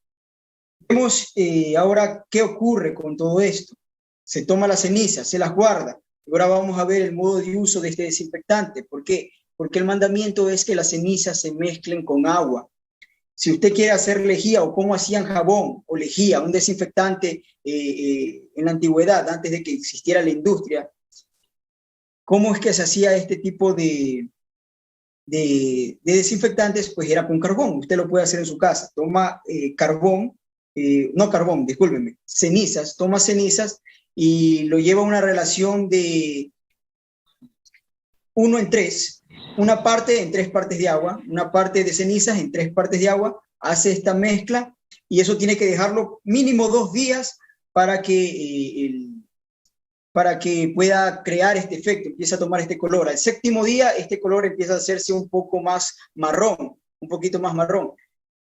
Vemos ahora qué ocurre con todo esto. Se toma las cenizas, se las guarda. Ahora vamos a ver el modo de uso de este desinfectante. ¿Por qué? Porque el mandamiento es que las cenizas se mezclen con agua. Si usted quiere hacer lejía o cómo hacían jabón o lejía, un desinfectante en la antigüedad, antes de que existiera la industria, ¿cómo es que se hacía este tipo de desinfectantes? Pues era con carbón. Usted lo puede hacer en su casa. Toma cenizas, toma cenizas y lo lleva a una relación de 1:3. Una parte en 3 partes de agua, una parte de cenizas en 3 partes de agua, hace esta mezcla y eso tiene que dejarlo mínimo 2 días para que pueda crear este efecto, empieza a tomar este color. Al 7º día este color empieza a hacerse un poco más marrón, un poquito más marrón.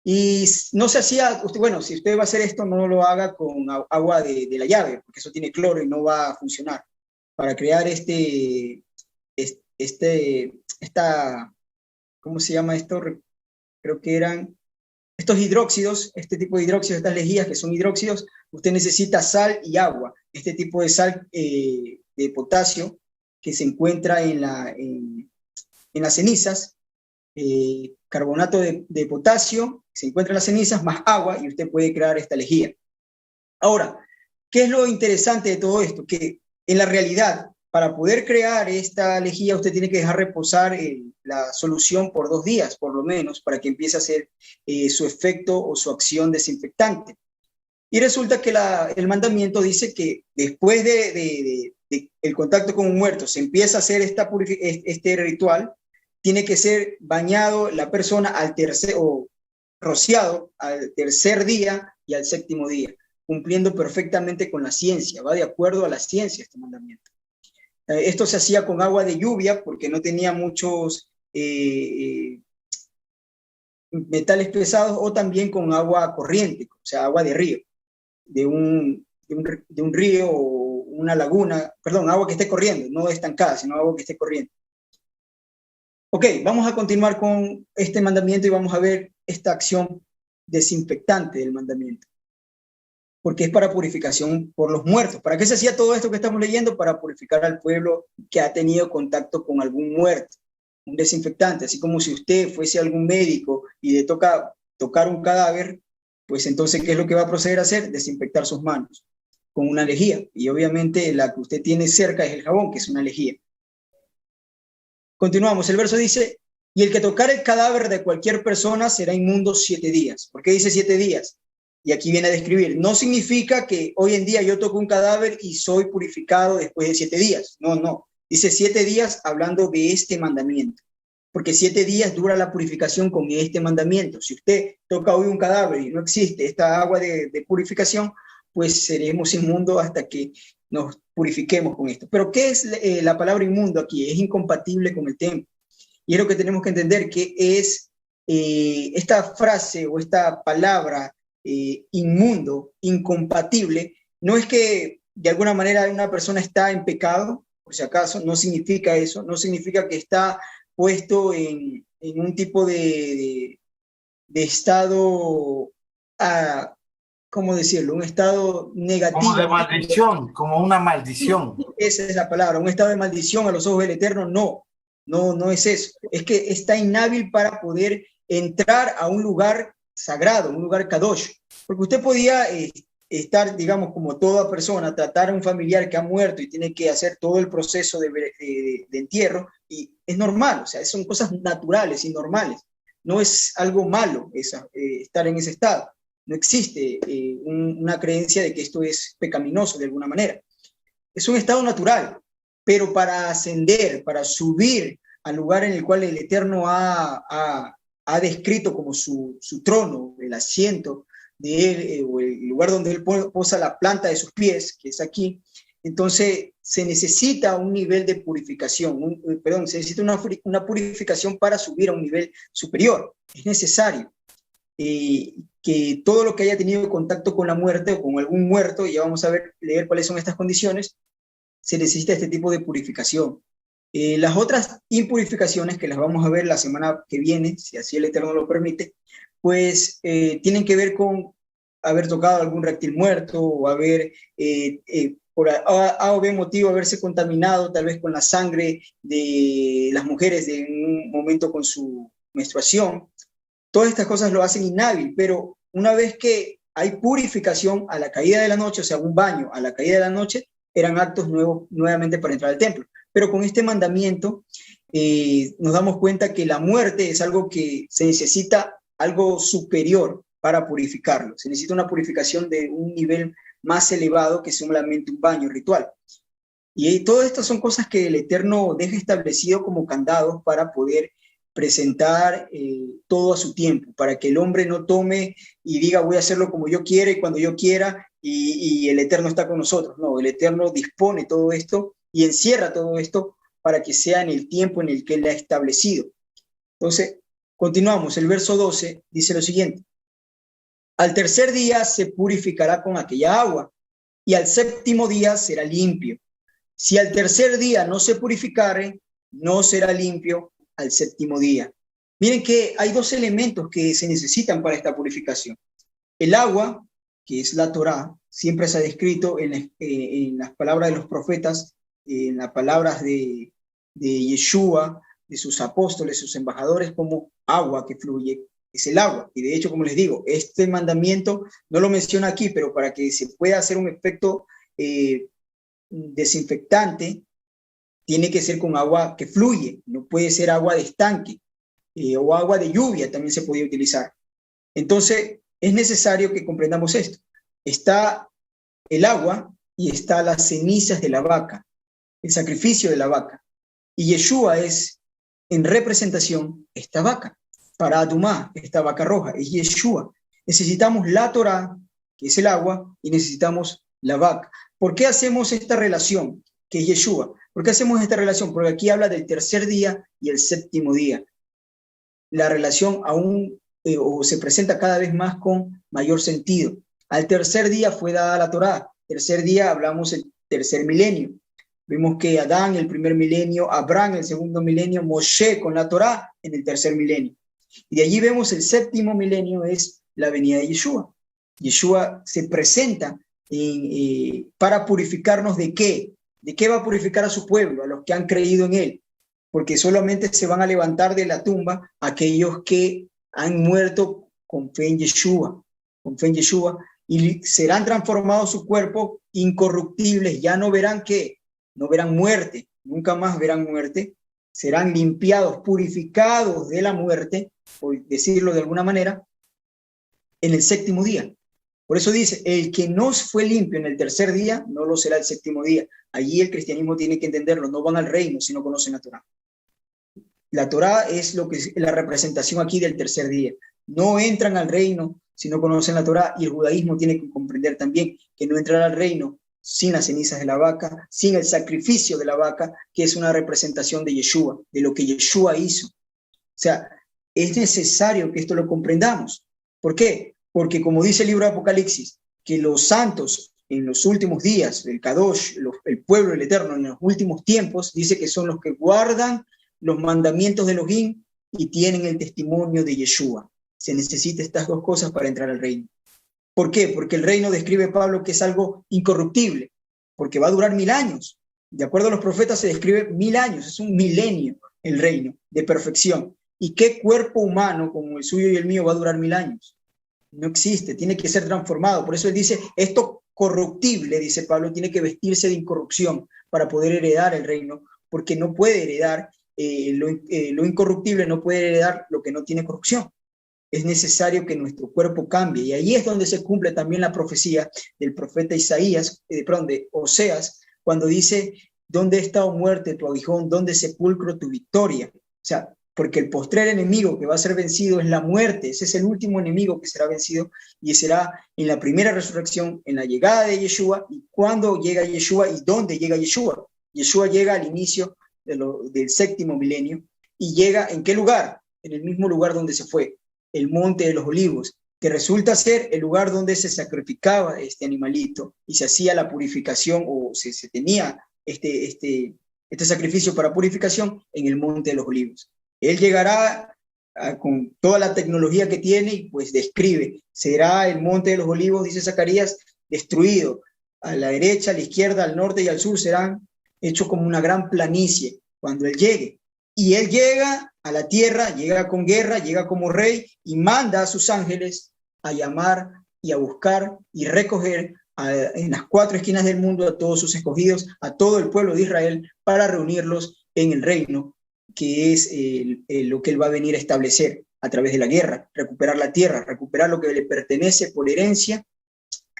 Y no se hacía, bueno, si usted va a hacer esto, no lo haga con agua de la llave, porque eso tiene cloro y no va a funcionar. Para crear ¿cómo se llama esto? Creo que eran estos hidróxidos, este tipo de hidróxidos, estas lejías que son hidróxidos, usted necesita sal y agua. Este tipo de sal de potasio que se encuentra en las cenizas, carbonato de potasio, se encuentra en las cenizas, más agua, y usted puede crear esta lejía. Ahora, ¿qué es lo interesante de todo esto? Que en la realidad, para poder crear esta lejía, usted tiene que dejar reposar la solución por 2 días, por lo menos, para que empiece a hacer su efecto o su acción desinfectante. Y resulta que el mandamiento dice que después de el contacto con un muerto se empieza a hacer este ritual, tiene que ser bañado la persona o rociado al 3er día y al 7º día, cumpliendo perfectamente con la ciencia, va de acuerdo a la ciencia este mandamiento. Esto se hacía con agua de lluvia porque no tenía muchos metales pesados o también con agua corriente, o sea, agua de río, de un río o una laguna, perdón, agua que esté corriendo, no estancada, sino agua que esté corriendo. Ok, vamos a continuar con este mandamiento y vamos a ver esta acción desinfectante del mandamiento, porque es para purificación por los muertos. ¿Para qué se hacía todo esto que estamos leyendo? Para purificar al pueblo que ha tenido contacto con algún muerto, un desinfectante. Así como si usted fuese algún médico y le toca tocar un cadáver, pues entonces, ¿qué es lo que va a proceder a hacer? Desinfectar sus manos con una lejía. Y obviamente la que usted tiene cerca es el jabón, que es una lejía. Continuamos, el verso dice, y el que tocar el cadáver de cualquier persona será inmundo 7 días. ¿Por qué dice 7 días? Y aquí viene a describir, no significa que hoy en día yo toco un cadáver y soy purificado después de 7 días. No, no. Dice 7 días hablando de este mandamiento, porque 7 días dura la purificación con este mandamiento. Si usted toca hoy un cadáver y no existe esta agua de purificación, pues seremos inmundos hasta que nos purifiquemos con esto. Pero ¿qué es la palabra inmundo aquí? Es incompatible con el templo. Y es lo que tenemos que entender, que es esta frase o esta palabra inmundo, incompatible, no es que de alguna manera una persona está en pecado, por si acaso, no significa eso, no significa que está puesto en un tipo de estado, ¿cómo decirlo? Un estado negativo. Como de maldición, como una maldición. Esa es la palabra, un estado de maldición a los ojos del Eterno, no es eso. Es que está inhábil para poder entrar a un lugar sagrado, un lugar kadosh. Porque usted podía estar, digamos, como toda persona, tratar a un familiar que ha muerto y tiene que hacer todo el proceso de entierro, y es normal, o sea, son cosas naturales y normales. No es algo malo estar en ese estado. No existe una creencia de que esto es pecaminoso de alguna manera. Es un estado natural, pero para ascender, para subir al lugar en el cual el Eterno ha descrito como su trono, el asiento de él, o el lugar donde él posa la planta de sus pies, que es aquí, entonces se necesita un nivel de purificación, se necesita una purificación para subir a un nivel superior. Es necesario que todo lo que haya tenido contacto con la muerte o con algún muerto, y ya vamos a leer cuáles son estas condiciones, se necesita este tipo de purificación. Las otras impurificaciones, que las vamos a ver la semana que viene, si así el Eterno lo permite, pues tienen que ver con haber tocado algún reptil muerto o haber, por A o B motivo, haberse contaminado tal vez con la sangre de las mujeres de un momento con su menstruación. Todas estas cosas lo hacen inhábil, pero una vez que hay purificación a la caída de la noche, o sea, un baño a la caída de la noche, eran actos nuevos nuevamente para entrar al templo. Pero con este mandamiento nos damos cuenta que la muerte es algo que se necesita algo superior para purificarlo. Se necesita una purificación de un nivel más elevado que solamente un baño ritual. Y todas estas son cosas que el Eterno deja establecido como candados para poder presentar todo a su tiempo, para que el hombre no tome y diga voy a hacerlo como yo quiera y cuando yo quiera y el Eterno está con nosotros. No, el Eterno dispone todo esto y encierra todo esto para que sea en el tiempo en el que Él ha establecido. Entonces, continuamos. El verso 12 dice lo siguiente. Al tercer día se purificará con aquella agua y al séptimo día será limpio. Si al tercer día no se purificare, no será limpio al séptimo día. Miren que hay dos elementos que se necesitan para esta purificación. El agua, que es la Torá, siempre se ha descrito en las palabras de los profetas, en las palabras de Yeshua, de sus apóstoles, sus embajadores, como agua que fluye, es el agua. Y de hecho, como les digo, este mandamiento no lo menciona aquí, pero para que se pueda hacer un efecto desinfectante, tiene que ser con agua que fluye, no puede ser agua de estanque o agua de lluvia, también se podía utilizar. Entonces, es necesario que comprendamos esto. Está el agua y está las cenizas de la vaca, el sacrificio de la vaca. Y Yeshua es, en representación, esta vaca. Para Adumá, esta vaca roja, es Yeshua. Necesitamos la Torá, que es el agua, y necesitamos la vaca. ¿Por qué hacemos esta relación, que es Yeshua? ¿Por qué hacemos esta relación? Porque aquí habla del tercer día y el séptimo día. La relación aún o se presenta cada vez más con mayor sentido. Al tercer día fue dada la Torá. Tercer día hablamos del tercer milenio. Vemos que Adán el primer milenio, Abraham el segundo milenio, Moshe con la Torá en el tercer milenio. Y de allí vemos el séptimo milenio es la venida de Yeshua. Yeshua se presenta para purificarnos ¿de qué? ¿De qué va a purificar a su pueblo, a los que han creído en él? Porque solamente se van a levantar de la tumba aquellos que han muerto con fe en Yeshua, y serán transformados su cuerpo incorruptibles, ya no verán ¿qué? No verán muerte, nunca más verán muerte, serán limpiados, purificados de la muerte, por decirlo de alguna manera, en el séptimo día. Por eso dice, el que no fue limpio en el tercer día, no lo será el séptimo día. Allí el cristianismo tiene que entenderlo, no van al reino si no conocen la Torá. La Torá es la representación aquí del tercer día. No entran al reino si no conocen la Torá, y el judaísmo tiene que comprender también que no entrará al reino sin las cenizas de la vaca, sin el sacrificio de la vaca, que es una representación de Yeshua, de lo que Yeshua hizo. O sea, es necesario que esto lo comprendamos. ¿Por qué? Porque como dice el libro de Apocalipsis, que los santos en los últimos días, el Kadosh, el pueblo del Eterno en los últimos tiempos, dice que son los que guardan los mandamientos de Elohim y tienen el testimonio de Yeshua. Se necesita estas dos cosas para entrar al reino. ¿Por qué? Porque el reino describe Pablo que es algo incorruptible, porque va a durar 1000 años. De acuerdo a los profetas se describe 1000 años, es un milenio el reino de perfección. ¿Y qué cuerpo humano como el suyo y el mío va a durar 1000 años? No existe, tiene que ser transformado. Por eso él dice, esto corruptible, dice Pablo, tiene que vestirse de incorrupción para poder heredar el reino, porque no puede heredar lo incorruptible, no puede heredar lo que no tiene corrupción. Es necesario que nuestro cuerpo cambie, y ahí es donde se cumple también la profecía del profeta Isaías, de Oseas, cuando dice, ¿dónde está, oh muerte, tu aguijón? ¿Dónde, sepulcro, tu victoria? O sea, porque el postrer enemigo que va a ser vencido es la muerte. Ese es el último enemigo que será vencido, y será en la primera resurrección, en la llegada de Yeshua. ¿Y cuándo llega Yeshua y dónde llega Yeshua? Yeshua llega al inicio del séptimo milenio, y llega ¿en qué lugar? En el mismo lugar donde se fue, el Monte de los Olivos, que resulta ser el lugar donde se sacrificaba este animalito y se hacía la purificación, o se tenía este sacrificio para purificación en el Monte de los Olivos. Él llegará con toda la tecnología que tiene y pues describe, será el Monte de los Olivos, dice Zacarías, destruido. A la derecha, a la izquierda, al norte y al sur serán hechos como una gran planicie cuando él llegue. Y él llega a la tierra, llega con guerra, llega como rey y manda a sus ángeles a llamar y a buscar y recoger en las 4 esquinas del mundo a todos sus escogidos, a todo el pueblo de Israel, para reunirlos en el reino, que es lo que él va a venir a establecer a través de la guerra, recuperar la tierra, recuperar lo que le pertenece por herencia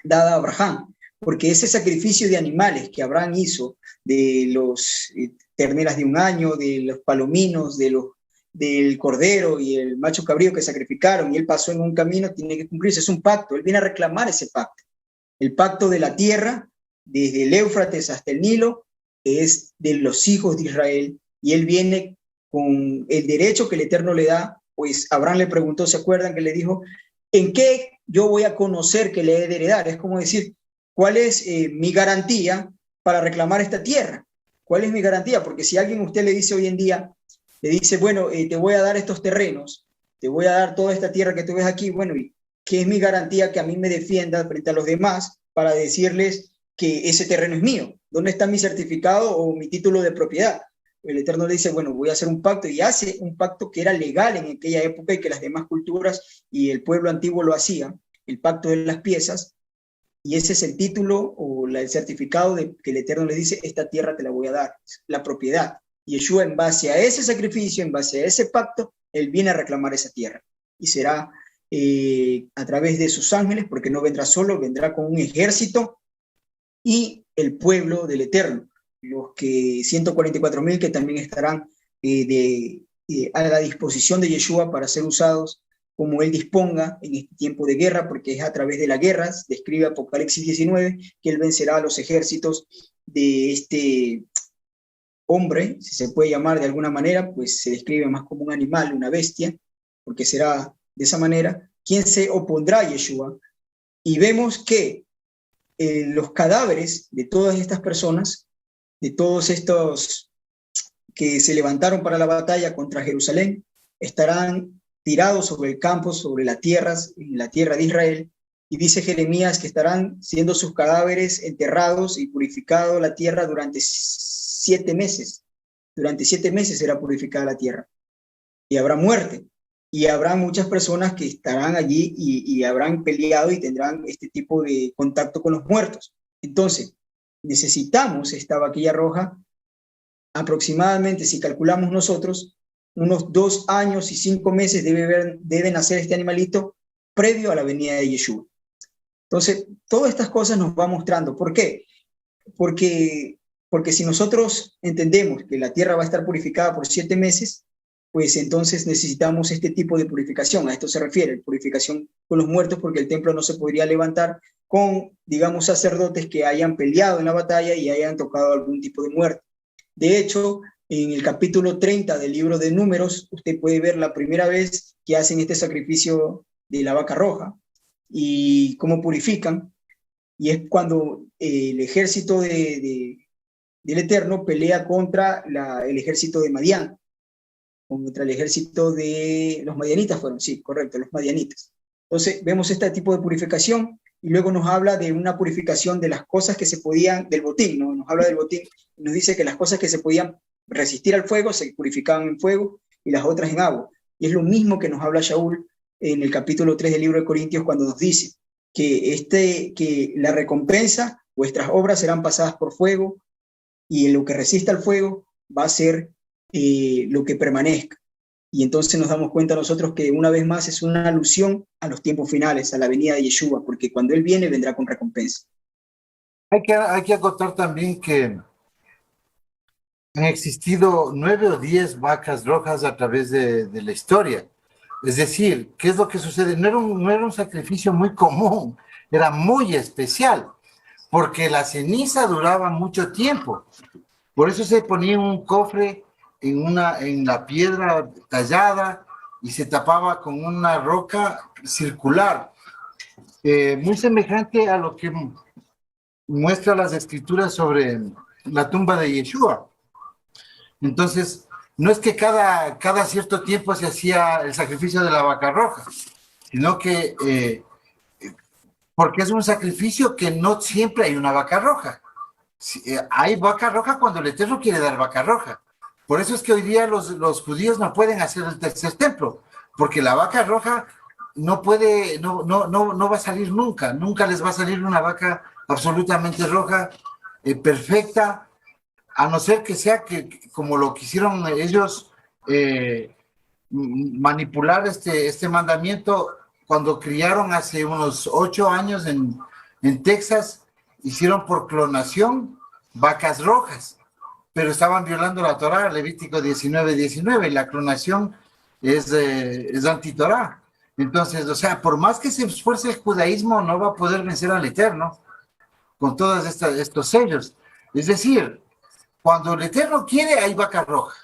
dada a Abraham. Porque ese sacrificio de animales que Abraham hizo, de los terneras de 1 año, de los palominos, del cordero y el macho cabrío que sacrificaron, y él pasó en un camino, tiene que cumplirse, es un pacto. Él viene a reclamar ese pacto. El pacto de la tierra, desde el Éufrates hasta el Nilo, es de los hijos de Israel, y él viene con el derecho que el Eterno le da. Pues Abraham le preguntó, ¿se acuerdan que le dijo, ¿en qué yo voy a conocer que le he de heredar? Es como decir, ¿cuál es mi garantía para reclamar esta tierra? ¿Cuál es mi garantía? Porque si alguien a usted le dice hoy en día, le dice, bueno, te voy a dar estos terrenos, te voy a dar toda esta tierra que tú ves aquí, bueno, ¿y qué es mi garantía que a mí me defienda frente a los demás para decirles que ese terreno es mío? ¿Dónde está mi certificado o mi título de propiedad? El Eterno le dice, bueno, voy a hacer un pacto, y hace un pacto que era legal en aquella época y que las demás culturas y el pueblo antiguo lo hacían, el pacto de las piezas. Y ese es el título o el certificado de que el Eterno le dice, esta tierra te la voy a dar, la propiedad. Y Yeshua, en base a ese sacrificio, en base a ese pacto, él viene a reclamar esa tierra. Y será a través de sus ángeles, porque no vendrá solo, vendrá con un ejército y el pueblo del Eterno, los que 144,000 que también estarán a la disposición de Yeshua para ser usados como él disponga en este tiempo de guerra, porque es a través de las guerras, describe Apocalipsis 19, que él vencerá a los ejércitos de este hombre, si se puede llamar de alguna manera, pues se describe más como un animal, una bestia, porque será de esa manera, ¿quién se opondrá a Yeshua? Y vemos que los cadáveres de todas estas personas, de todos estos que se levantaron para la batalla contra Jerusalén, estarán tirados sobre el campo, sobre las tierras, en la tierra de Israel, y dice Jeremías que estarán siendo sus cadáveres enterrados y purificado la tierra durante 7 meses. Durante 7 meses será purificada la tierra. Y habrá muerte. Y habrá muchas personas que estarán allí y habrán peleado y tendrán este tipo de contacto con los muertos. Entonces, necesitamos esta vaquilla roja aproximadamente, si calculamos nosotros, unos 2 años y 5 meses debe nacer este animalito previo a la venida de Yeshua. Entonces, todas estas cosas nos va mostrando. ¿Por qué? Porque si nosotros entendemos que la tierra va a estar purificada por 7 meses, pues entonces necesitamos este tipo de purificación. A esto se refiere, purificación con los muertos, porque el templo no se podría levantar con, digamos, sacerdotes que hayan peleado en la batalla y hayan tocado algún tipo de muerte. De hecho, en el capítulo 30 del libro de Números, usted puede ver la primera vez que hacen este sacrificio de la vaca roja y cómo purifican. Y es cuando el ejército del Eterno pelea contra el ejército de Madián, contra el ejército de los madianitas fueron, sí, correcto, los madianitas. Entonces vemos este tipo de purificación y luego nos habla de una purificación de las cosas que se podían, del botín, ¿no? Nos habla del botín y nos dice que las cosas que se podían resistir al fuego se purificaban en fuego y las otras en agua. Y es lo mismo que nos habla Shaul en el capítulo 3 del libro de Corintios cuando nos dice que la recompensa, vuestras obras serán pasadas por fuego y en lo que resista al fuego va a ser lo que permanezca. Y entonces nos damos cuenta nosotros que una vez más es una alusión a los tiempos finales, a la venida de Yeshua, porque cuando Él viene, vendrá con recompensa. Hay que acotar también que han existido 9 o 10 vacas rojas a través de la historia. Es decir, ¿qué es lo que sucede? No era un sacrificio muy común, era muy especial, porque la ceniza duraba mucho tiempo. Por eso se ponía un cofre en la piedra tallada y se tapaba con una roca circular, muy semejante a lo que muestra las escrituras sobre la tumba de Yeshua. Entonces, no es que cada cierto tiempo se hacía el sacrificio de la vaca roja, sino que porque es un sacrificio que no siempre hay una vaca roja. Hay vaca roja cuando el Eterno quiere dar vaca roja. Por eso es que hoy día los judíos no pueden hacer el tercer templo, porque la vaca roja no va a salir nunca les va a salir una vaca absolutamente roja, perfecta, a no ser que sea como lo quisieron ellos manipular este mandamiento cuando criaron hace unos 8 años en Texas, hicieron por clonación vacas rojas, pero estaban violando la Torá, Levítico 19:19, y la clonación es anti-Torá. Entonces, o sea, por más que se esfuerce el judaísmo, no va a poder vencer al Eterno con todos estos sellos. Es decir, cuando el Eterno quiere, hay vaca roja.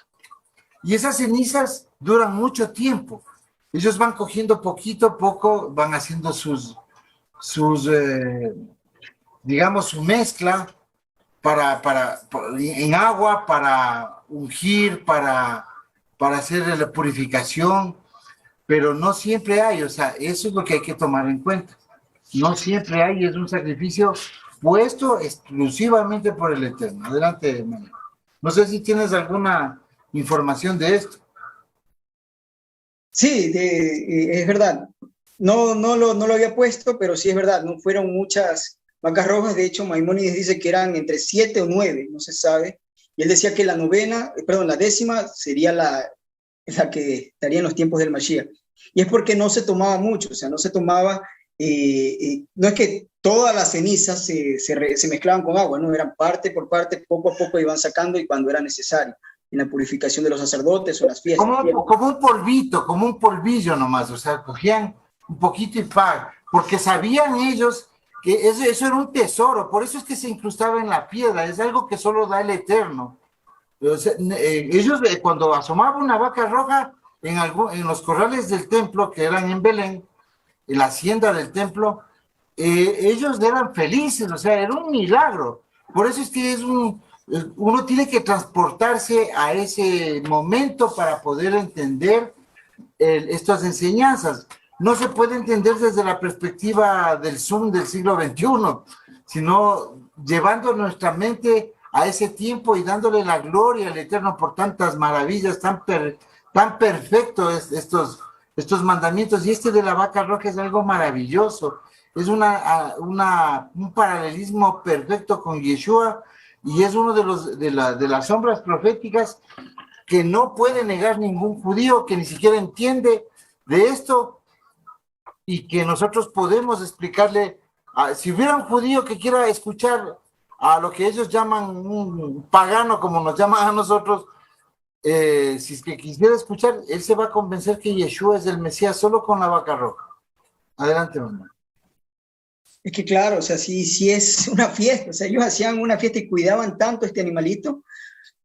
Y esas cenizas duran mucho tiempo. Ellos van cogiendo poquito a poco, van haciendo digamos, su mezcla en agua, para ungir, para hacer la purificación, pero no siempre hay, o sea, eso es lo que hay que tomar en cuenta. No siempre hay, es un sacrificio puesto exclusivamente por el Eterno. Adelante, hermano. No sé si tienes alguna información de esto. Sí, es verdad. No lo había puesto, pero sí es verdad. No fueron muchas vacas rojas. De hecho, Maimónides dice que eran entre 7 o 9, no se sabe. Y él decía que la 10ª sería la que estaría en los tiempos del Mashiach. Y es porque no se tomaba mucho, o sea, no se tomaba, no es que todas las cenizas se mezclaban con agua, no, eran parte por parte, poco a poco iban sacando y cuando era necesario, en la purificación de los sacerdotes o las fiestas. Como un polvito, como un polvillo nomás, o sea, cogían un poquito y porque sabían ellos que eso era un tesoro, por eso es que se incrustaba en la piedra, es algo que solo da el Eterno. O sea, ellos cuando asomaba una vaca roja, en los corrales del templo, que eran en Belén, en la hacienda del templo, ellos eran felices, o sea, era un milagro. Por eso es que uno tiene que transportarse a ese momento para poder entender estas enseñanzas. No se puede entender desde la perspectiva del Zoom del siglo XXI, sino llevando nuestra mente a ese tiempo y dándole la gloria al Eterno por tantas maravillas, tan perfectos estos mandamientos. Y este de la vaca roja es algo maravilloso. Es un paralelismo perfecto con Yeshua, y es uno de las sombras proféticas que no puede negar ningún judío, que ni siquiera entiende de esto, y que nosotros podemos explicarle. Si hubiera un judío que quiera escuchar a lo que ellos llaman un pagano, como nos llaman a nosotros, si es que quisiera escuchar, él se va a convencer que Yeshua es el Mesías solo con la vaca roja. Adelante, hermano. Es que claro, o sea, sí es una fiesta, o sea, ellos hacían una fiesta y cuidaban tanto este animalito,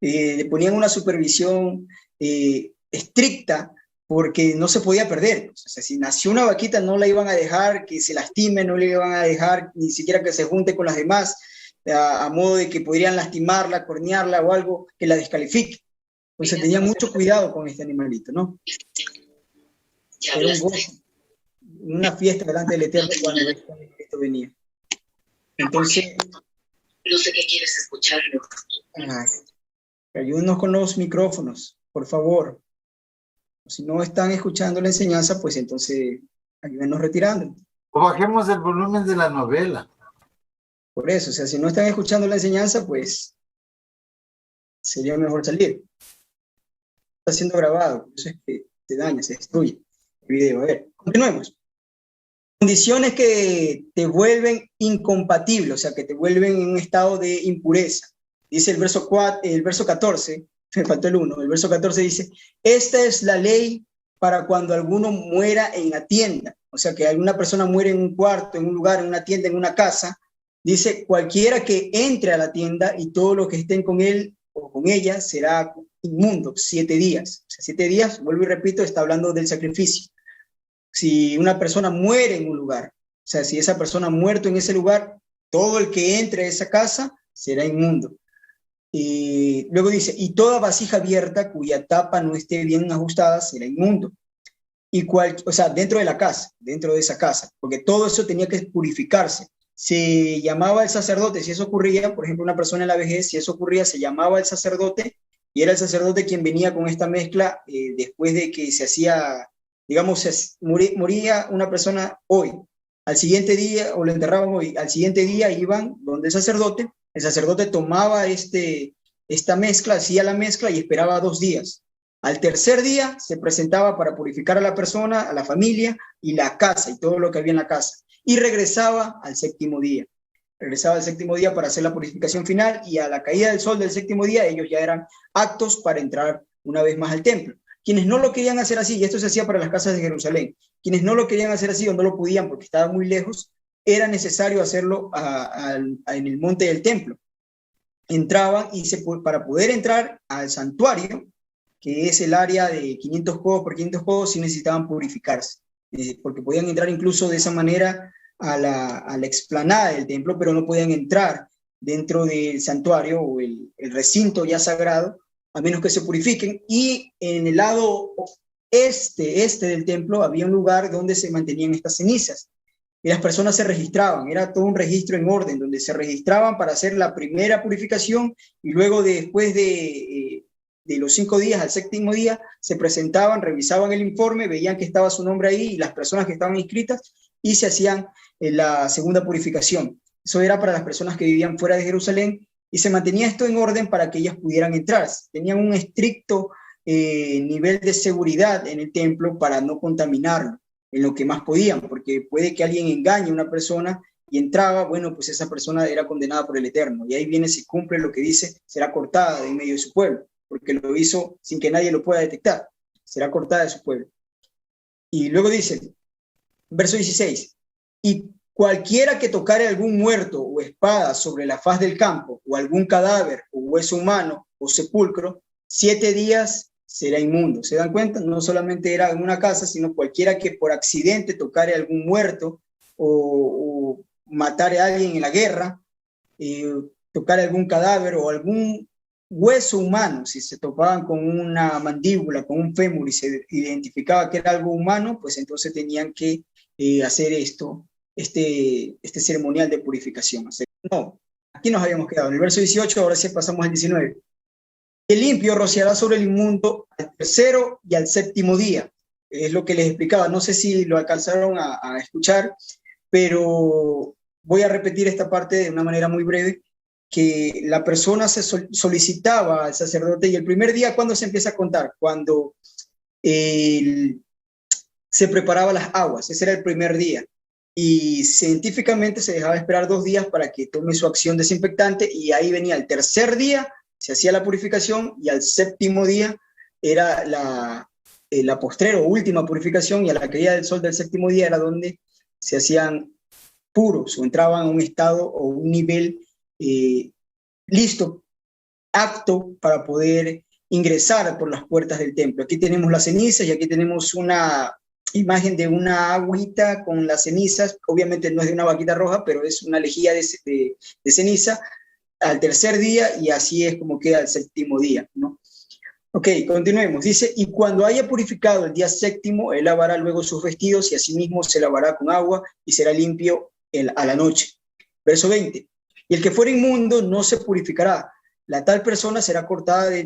le ponían una supervisión estricta, porque no se podía perder. O sea, si nació una vaquita no la iban a dejar que se lastime, no le iban a dejar ni siquiera que se junte con las demás, a modo de que podrían lastimarla, cornearla o algo que la descalifique. Entonces tenía mucho cuidado con este animalito, ¿no? Era un gozo, una fiesta delante del Eterno cuando esto venía. Entonces, no sé qué quieres escuchar. Ayúdenos con los micrófonos, por favor. Si no están escuchando la enseñanza, pues entonces ayúdenos retirando. O bajemos el volumen de la novela. Por eso, o sea, si no están escuchando la enseñanza, pues sería mejor salir. Está siendo grabado, por eso es que se daña, se destruye el video. A ver, continuemos. Condiciones que te vuelven incompatible, o sea, que te vuelven en un estado de impureza. Dice el verso 14, me faltó el 1, el verso 14 dice, esta es la ley para cuando alguno muera en la tienda. O sea, que alguna persona muere en un cuarto, en un lugar, en una tienda, en una casa. Dice, cualquiera que entre a la tienda y todos los que estén con él o con ella será inmundo 7 días. O sea, 7 días, vuelvo y repito, está hablando del sacrificio. Si una persona muere en un lugar, o sea, si esa persona ha muerto en ese lugar, todo el que entre a esa casa será inmundo. Y luego dice, y toda vasija abierta cuya tapa no esté bien ajustada será inmundo. O sea, dentro de la casa, dentro de esa casa, porque todo eso tenía que purificarse. Se llamaba el sacerdote, si eso ocurría, por ejemplo, una persona en la vejez, si eso ocurría, se llamaba el sacerdote, y era el sacerdote quien venía con esta mezcla después de que se hacía, digamos, moría una persona hoy, al siguiente día, o lo enterraban hoy, al siguiente día iban donde el sacerdote tomaba esta mezcla, hacía la mezcla y esperaba 2 días. Al tercer día se presentaba para purificar a la persona, a la familia y la casa y todo lo que había en la casa. Y regresaba al séptimo día. Regresaba al séptimo día para hacer la purificación final, y a la caída del sol del séptimo día ellos ya eran aptos para entrar una vez más al templo. Quienes no lo querían hacer así, y esto se hacía para las casas de Jerusalén, quienes no lo querían hacer así o no lo podían porque estaba muy lejos, era necesario hacerlo en el monte del templo. Entraban y para poder entrar al santuario, que es el área de 500 codos por 500 codos, sí necesitaban purificarse, porque podían entrar incluso de esa manera a la explanada del templo, pero no podían entrar dentro del santuario o el recinto ya sagrado, a menos que se purifiquen. Y en el lado este del templo había un lugar donde se mantenían estas cenizas, y las personas se registraban, era todo un registro en orden, donde se registraban para hacer la primera purificación, y luego después de los 5 días al séptimo día, se presentaban, revisaban el informe, veían que estaba su nombre ahí y las personas que estaban inscritas, y se hacían la segunda purificación. Eso era para las personas que vivían fuera de Jerusalén, y se mantenía esto en orden para que ellas pudieran entrar. Tenían un estricto nivel de seguridad en el templo para no contaminarlo en lo que más podían, porque puede que alguien engañe a una persona y entraba, bueno, pues esa persona era condenada por el Eterno, y ahí viene, si cumple lo que dice, será cortada de en medio de su pueblo, porque lo hizo sin que nadie lo pueda detectar, será cortada de su pueblo. Y luego dice, verso 16, y cualquiera que tocare algún muerto o espada sobre la faz del campo, o algún cadáver, o hueso humano, o sepulcro, 7 días será inmundo. ¿Se dan cuenta? No solamente era en una casa, sino cualquiera que por accidente tocare a algún muerto o matare a alguien en la guerra, tocar algún cadáver o algún hueso humano, si se topaban con una mandíbula, con un fémur y se identificaba que era algo humano, pues entonces tenían que hacer este ceremonial de purificación. No, aquí nos habíamos quedado en el verso 18, ahora sí pasamos al 19. El limpio rociará sobre el inmundo al tercero y al séptimo día. Es lo que les explicaba, no sé si lo alcanzaron a escuchar, pero voy a repetir esta parte de una manera muy breve, que la persona se solicitaba al sacerdote, y el primer día, ¿cuándo se empieza a contar? Cuando se preparaba las aguas, ese era el primer día, y científicamente se dejaba esperar 2 días para que tome su acción desinfectante, y ahí venía el tercer día, se hacía la purificación, y al séptimo día era la postrera o última purificación, y a la caída del sol del séptimo día era donde se hacían puros o entraban a un estado o un nivel listo, apto para poder ingresar por las puertas del templo. Aquí tenemos las cenizas y aquí tenemos una imagen de una agüita con las cenizas. Obviamente no es de una vaquita roja, pero es una lejía de ceniza al tercer día, y así es como queda el séptimo día, ¿no? Ok, continuemos. Dice, y cuando haya purificado el día séptimo, él lavará luego sus vestidos y asimismo se lavará con agua y será limpio a la noche. Verso 20. Y el que fuera inmundo no se purificará. La tal persona será cortada de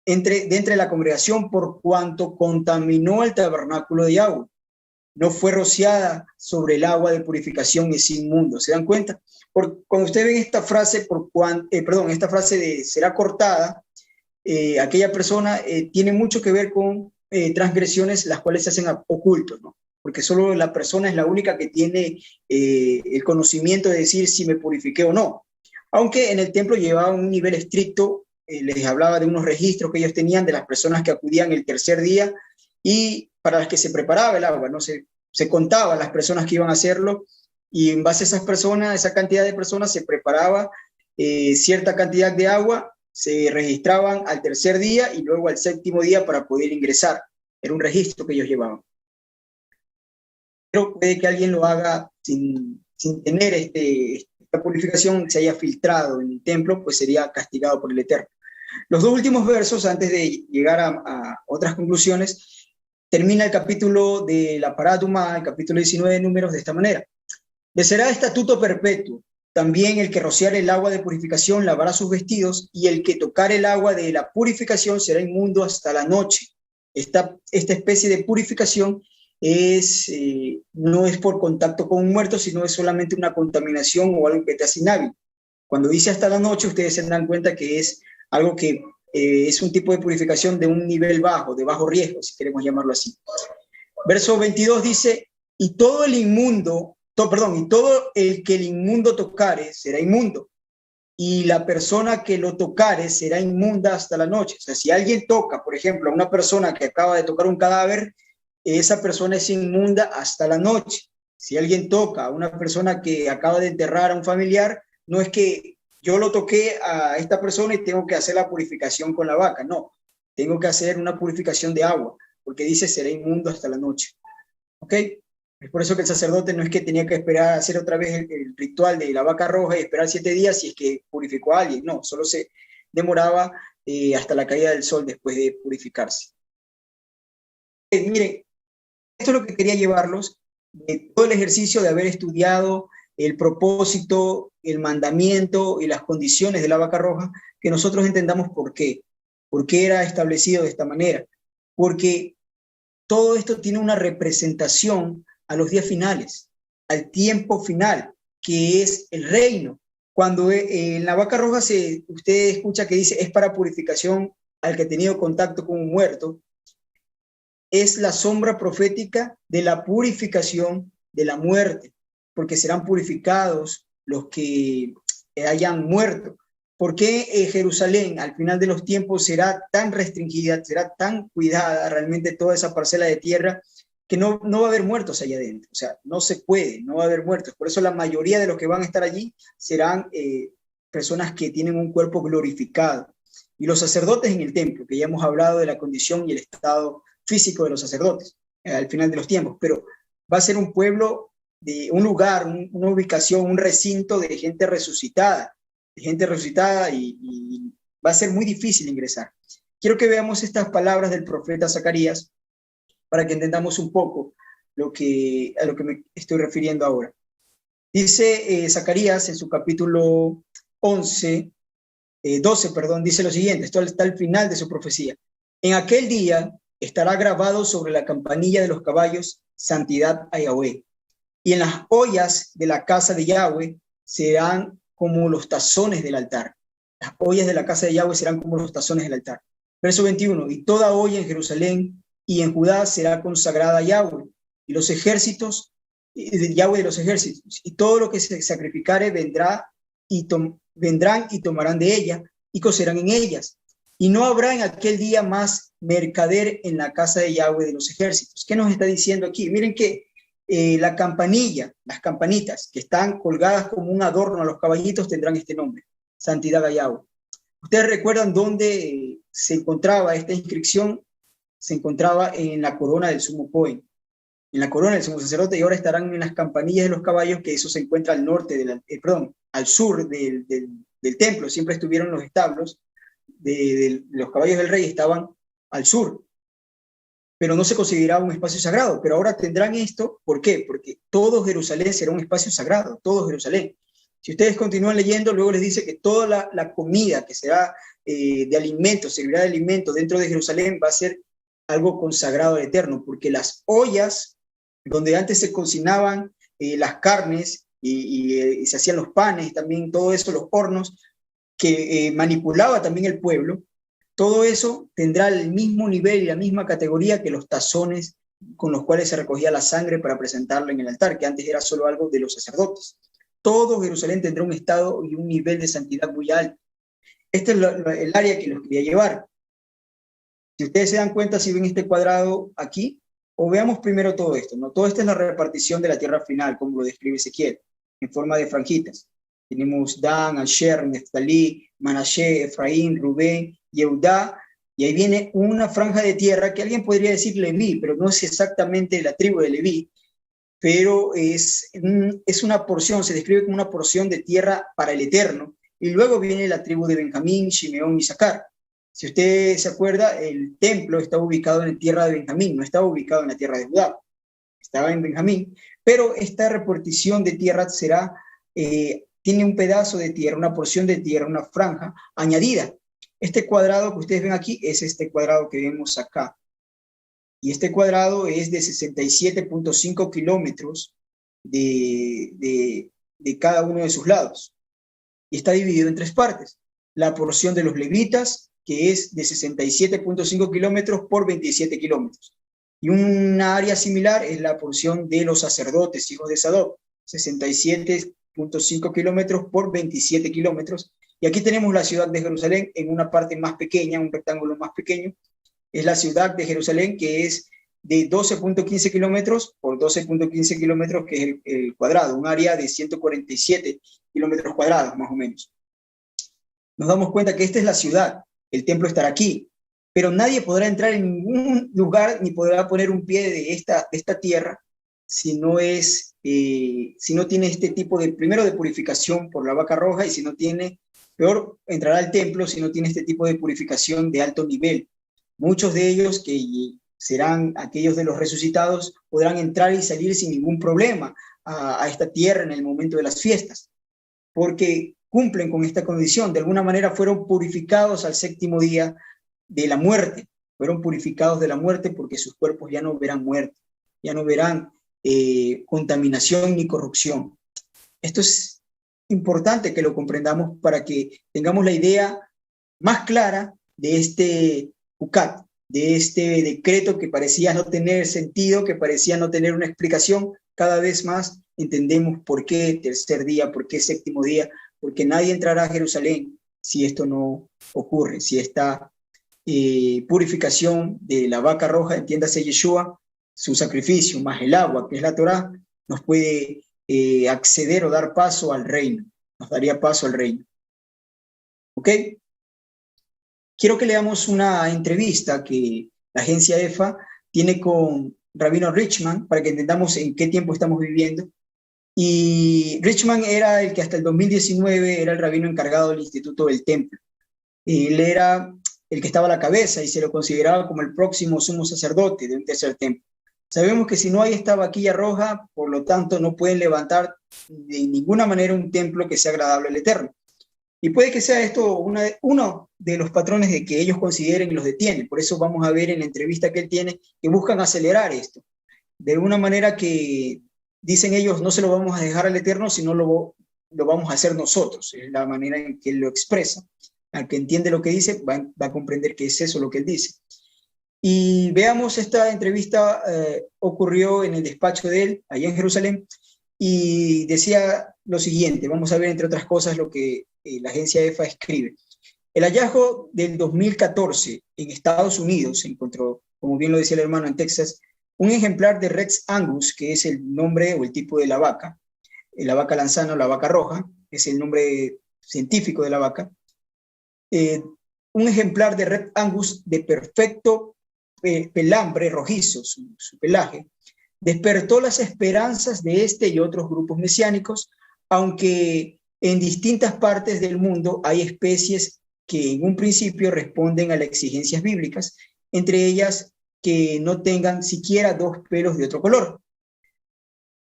entre la congregación por cuanto contaminó el tabernáculo de Yahweh. No fue rociada sobre el agua de purificación, es inmundo. ¿Se dan cuenta? Cuando ustedes ven esta frase, esta frase de será cortada, aquella persona tiene mucho que ver con transgresiones las cuales se hacen ocultos, ¿no? Porque solo la persona es la única que tiene el conocimiento de decir si me purifiqué o no. Aunque en el templo llevaban un nivel estricto, les hablaba de unos registros que ellos tenían de las personas que acudían el tercer día y para las que se preparaba el agua, ¿no? Se contaba las personas que iban a hacerlo, y en base a esas personas, esa cantidad de personas, se preparaba cierta cantidad de agua, se registraban al tercer día y luego al séptimo día para poder ingresar. Era un registro que ellos llevaban. Pero puede que alguien lo haga sin tener esta purificación, se haya filtrado en el templo, pues sería castigado por el Eterno. Los 2 últimos versos, antes de llegar a otras conclusiones, termina el capítulo de la Paraduma, el capítulo 19 de Números, de esta manera. Le será estatuto perpetuo. También el que rociare el agua de purificación lavará sus vestidos, y el que tocare el agua de la purificación será inmundo hasta la noche. Esta especie de purificación no es por contacto con un muerto, sino es solamente una contaminación o algo que te hace inhábil. Cuando dice hasta la noche, ustedes se dan cuenta que es algo que es un tipo de purificación de un nivel bajo, de bajo riesgo, si queremos llamarlo así. Verso 22 dice, y todo el que el inmundo tocare será inmundo, y la persona que lo tocare será inmunda hasta la noche. O sea, si alguien toca, por ejemplo, a una persona que acaba de tocar un cadáver, esa persona es inmunda hasta la noche. Si alguien toca a una persona que acaba de enterrar a un familiar, no es que yo lo toqué a esta persona y tengo que hacer la purificación con la vaca, no, tengo que hacer una purificación de agua, porque dice será inmundo hasta la noche. ¿Ok? Es por eso que el sacerdote no es que tenía que esperar a hacer otra vez el ritual de la vaca roja y esperar 7 días si es que purificó a alguien, no, solo se demoraba hasta la caída del sol después de purificarse. Miren, esto es lo que quería llevarlos, de todo el ejercicio de haber estudiado el propósito, el mandamiento y las condiciones de la vaca roja, que nosotros entendamos por qué era establecido de esta manera, porque todo esto tiene una representación a los días finales, al tiempo final, que es el reino. Cuando en la vaca roja usted escucha que dice es para purificación al que ha tenido contacto con un muerto, es la sombra profética de la purificación de la muerte, porque serán purificados los que hayan muerto. ¿Por qué Jerusalén al final de los tiempos será tan restringida, será tan cuidada realmente toda esa parcela de tierra, que no va a haber muertos allá adentro? O sea, no se puede, no va a haber muertos. Por eso la mayoría de los que van a estar allí serán personas que tienen un cuerpo glorificado. y los sacerdotes en el templo, que ya hemos hablado de la condición y el estado físico de los sacerdotes al final de los tiempos, pero va a ser un pueblo, de un lugar, una ubicación, un recinto de gente resucitada y va a ser muy difícil ingresar. Quiero que veamos estas palabras del profeta Zacarías para que entendamos un poco a lo que me estoy refiriendo ahora. Dice Zacarías en su capítulo 12, dice lo siguiente, esto está al final de su profecía. En aquel día estará grabado sobre la campanilla de los caballos, santidad a Yahweh. Y en las ollas de la casa de Yahweh serán como los tazones del altar. Las ollas de la casa de Yahweh serán como los tazones del altar. Verso 21, y toda olla en Jerusalén y en Judá será consagrada a Yahweh, y los ejércitos, de Yahweh de los ejércitos, y todo lo que se sacrificare vendrán y tomarán de ella, y cocerán en ellas. Y no habrá en aquel día más mercader en la casa de Yahweh de los ejércitos. ¿Qué nos está diciendo aquí? Miren que la campanilla, las campanitas que están colgadas como un adorno a los caballitos tendrán este nombre, Santidad a Yahweh. ¿Ustedes recuerdan dónde se encontraba esta inscripción? Se encontraba en la corona del sumo Cohen, en la corona del sumo sacerdote, y ahora estarán en las campanillas de los caballos, que eso se encuentra al norte, al sur del templo. Siempre estuvieron los establos de los caballos del rey, estaban al sur, pero no se consideraba un espacio sagrado. Pero ahora tendrán esto, ¿por qué? Porque todo Jerusalén será un espacio sagrado, todo Jerusalén. Si ustedes continúan leyendo, luego les dice que toda la comida que será de alimentos, servirá de alimento dentro de Jerusalén, va a ser algo consagrado al Eterno, porque las ollas donde antes se cocinaban las carnes y se hacían los panes, también todo eso, los hornos que manipulaba también el pueblo, todo eso tendrá el mismo nivel y la misma categoría que los tazones con los cuales se recogía la sangre para presentarla en el altar, que antes era solo algo de los sacerdotes. Todo Jerusalén tendrá un estado y un nivel de santidad muy alto. Este es el área que los quería llevar. Si ustedes se dan cuenta, si ven este cuadrado aquí, o veamos primero todo esto, ¿no? Todo esto es la repartición de la tierra final, como lo describe Ezequiel, en forma de franjitas. Tenemos Dan, Asher, Neftalí, Manashe, Efraín, Rubén, Yehudá, y ahí viene una franja de tierra que alguien podría decir Leví, pero no es exactamente la tribu de Leví, pero es una porción, se describe como una porción de tierra para el Eterno, y luego viene la tribu de Benjamín, Shimeón y Sacar. Si usted se acuerda, el templo estaba ubicado en la tierra de Benjamín, no estaba ubicado en la tierra de Judá, estaba en Benjamín, pero esta repartición de tierra tiene un pedazo de tierra, una porción de tierra, una franja añadida. Este cuadrado que ustedes ven aquí es este cuadrado que vemos acá. Y este cuadrado es de 67.5 kilómetros de cada uno de sus lados. Y está dividido en tres partes. La porción de los levitas, que es de 67.5 kilómetros por 27 kilómetros. Y una área similar es la porción de los sacerdotes, hijos de Sadoc, 67.5 kilómetros por 27 kilómetros. Y aquí tenemos la ciudad de Jerusalén en una parte más pequeña, un rectángulo más pequeño. Es la ciudad de Jerusalén, que es de 12.15 kilómetros por 12.15 kilómetros, que es el cuadrado, un área de 147 kilómetros cuadrados, más o menos. Nos damos cuenta que esta es la ciudad, el templo estará aquí, pero nadie podrá entrar en ningún lugar ni podrá poner un pie de esta tierra si no tiene este tipo primero de purificación por la vaca roja, y si no tiene, peor, entrará al templo si no tiene este tipo de purificación de alto nivel. Muchos de ellos, que serán aquellos de los resucitados, podrán entrar y salir sin ningún problema a esta tierra en el momento de las fiestas, porque cumplen con esta condición. De alguna manera fueron purificados al séptimo día de la muerte. Fueron purificados de la muerte porque sus cuerpos ya no verán muerte, ya no verán contaminación ni corrupción. Esto es importante que lo comprendamos para que tengamos la idea más clara de este UCAT, de este decreto que parecía no tener sentido, que parecía no tener una explicación. Cada vez más entendemos por qué tercer día, por qué séptimo día, porque nadie entrará a Jerusalén si esto no ocurre, si esta purificación de la vaca roja, entiéndase Yeshua, su sacrificio, más el agua, que es la Torá, nos puede acceder o dar paso al reino, nos daría paso al reino. ¿Ok? quiero que leamos una entrevista que la agencia EFA tiene con Rabino Richman para que entendamos en qué tiempo estamos viviendo. Y Richman era el que hasta el 2019 era el rabino encargado del Instituto del Templo. Él era el que estaba a la cabeza y se lo consideraba como el próximo sumo sacerdote de un tercer templo. Sabemos que si no hay esta vaquilla roja, por lo tanto no pueden levantar de ninguna manera un templo que sea agradable al Eterno. Y puede que sea esto uno de los patrones de que ellos consideren y los detienen. Por eso vamos a ver en la entrevista que él tiene que buscan acelerar esto. De alguna manera que dicen ellos, no se lo vamos a dejar al Eterno, sino lo vamos a hacer nosotros. Es la manera en que él lo expresa. Al que entiende lo que dice, va a comprender que es eso lo que él dice. Y veamos, esta entrevista ocurrió en el despacho de él, allá en Jerusalén, y decía lo siguiente. Vamos a ver, entre otras cosas, lo que la agencia EFA escribe. El hallazgo del 2014 en Estados Unidos se encontró, como bien lo decía el hermano, en Texas, un ejemplar de Rex Angus, que es el nombre o el tipo de la vaca lanzana o la vaca roja, es el nombre científico de la vaca. Un ejemplar de Rex Angus de perfecto pelambre rojizo, su pelaje, despertó las esperanzas de este y otros grupos mesiánicos, aunque en distintas partes del mundo hay especies que en un principio responden a las exigencias bíblicas, entre ellas que no tengan siquiera 2 pelos de otro color.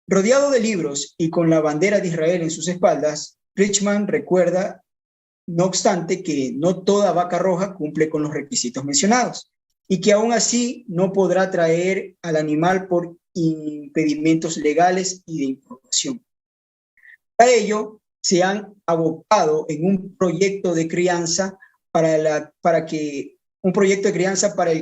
Rodeado de libros y con la bandera de Israel en sus espaldas, Richman recuerda, no obstante, que no toda vaca roja cumple con los requisitos mencionados y que aún así no podrá traer al animal por impedimentos legales y de información. Para ello, se han abocado en un proyecto de crianza para el